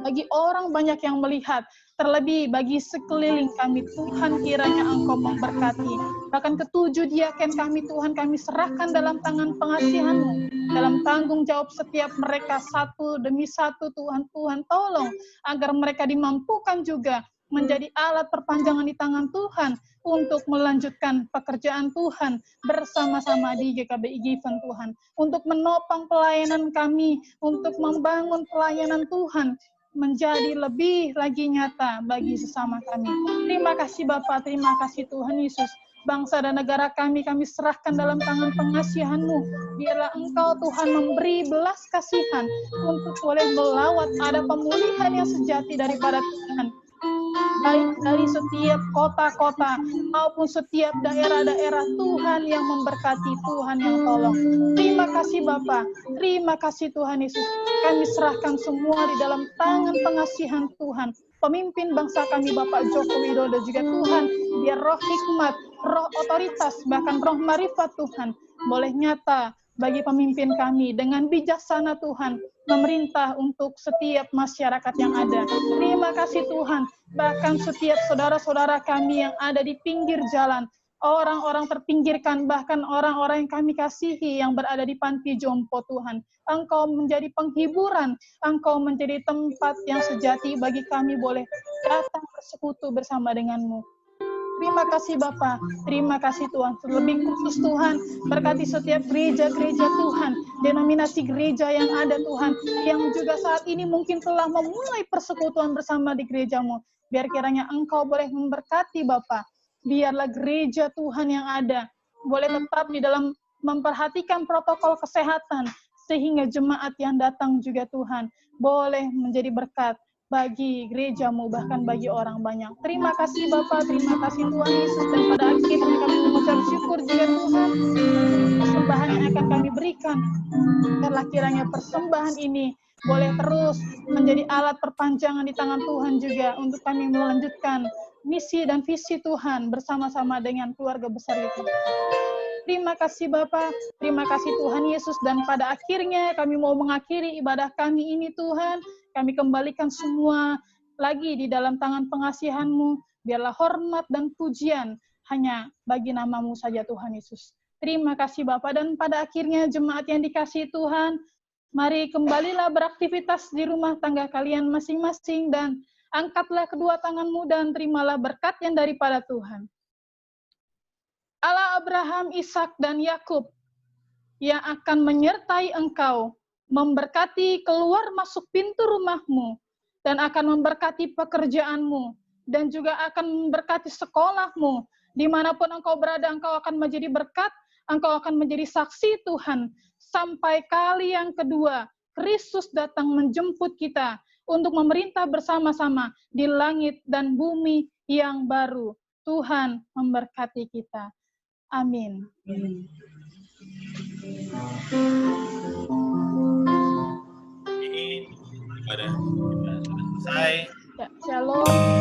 bagi orang banyak yang melihat, terlebih bagi sekeliling kami, Tuhan kiranya Engkau memberkati. Bahkan ketujuh diaken kami, Tuhan, kami serahkan dalam tangan pengasihan-Mu, dalam tanggung jawab setiap mereka satu demi satu, Tuhan. Tuhan tolong agar mereka dimampukan juga menjadi alat perpanjangan di tangan Tuhan untuk melanjutkan pekerjaan Tuhan bersama-sama di GKBI Given Tuhan, untuk menopang pelayanan kami, untuk membangun pelayanan Tuhan menjadi lebih lagi nyata bagi sesama kami. Terima kasih Bapa, terima kasih Tuhan Yesus. Bangsa dan negara kami serahkan dalam tangan pengasihan-Mu. Biarlah Engkau Tuhan memberi belas kasihan untuk boleh melawat ada pemulihan yang sejati daripada Tuhan, baik dari setiap kota-kota maupun setiap daerah-daerah, Tuhan yang memberkati, Tuhan yang tolong. Terima kasih Bapa, terima kasih Tuhan Yesus. Kami serahkan semua di dalam tangan pengasihan Tuhan. Pemimpin bangsa kami Bapak Joko Widodo juga Tuhan, biar roh hikmat, roh otoritas, bahkan roh marifat Tuhan boleh nyata bagi pemimpin kami dengan bijaksana Tuhan, memerintah untuk setiap masyarakat yang ada. Terima kasih Tuhan, bahkan setiap saudara-saudara kami yang ada di pinggir jalan, orang-orang terpinggirkan, bahkan orang-orang yang kami kasihi yang berada di panti jompo Tuhan. Engkau menjadi penghiburan, Engkau menjadi tempat yang sejati bagi kami boleh datang bersekutu bersama dengan-Mu. Terima kasih Bapa, terima kasih Tuhan. Terlebih khusus Tuhan, berkati setiap gereja-gereja Tuhan, denominasi gereja yang ada Tuhan, yang juga saat ini mungkin telah memulai persekutuan bersama di gereja-Mu. Biar kiranya Engkau boleh memberkati Bapa. Biarlah gereja Tuhan yang ada boleh tetap di dalam memperhatikan protokol kesehatan, sehingga jemaat yang datang juga Tuhan boleh menjadi berkat bagi gereja-Mu, bahkan bagi orang banyak. Terima kasih Bapa, terima kasih Tuhan Yesus, dan pada akhirnya kami mengucap syukur juga Tuhan, persembahan yang akan kami berikan. Biarlah kiranya persembahan ini boleh terus menjadi alat perpanjangan di tangan Tuhan juga, untuk kami melanjutkan misi dan visi Tuhan bersama-sama dengan keluarga besar itu. Terima kasih Bapa, terima kasih Tuhan Yesus, dan pada akhirnya kami mau mengakhiri ibadah kami ini Tuhan, kami kembalikan semua lagi di dalam tangan pengasihan-Mu. Biarlah hormat dan pujian hanya bagi nama-Mu saja Tuhan Yesus. Terima kasih Bapa, dan pada akhirnya jemaat yang dikasihi Tuhan, mari kembalilah beraktivitas di rumah tangga kalian masing-masing, dan angkatlah kedua tangan-Mu dan terimalah berkat yang daripada Tuhan. Allah Abraham, Ishak, dan Yakub yang akan menyertai engkau, memberkati keluar masuk pintu rumahmu, dan akan memberkati pekerjaanmu, dan juga akan memberkati sekolahmu. Dimanapun engkau berada, engkau akan menjadi berkat, engkau akan menjadi saksi Tuhan, sampai kali yang kedua, Kristus datang menjemput kita, untuk memerintah bersama-sama di langit dan bumi yang baru. Tuhan memberkati kita. Amin. Ini ibadah kita sudah selesai. Ya. Shalom.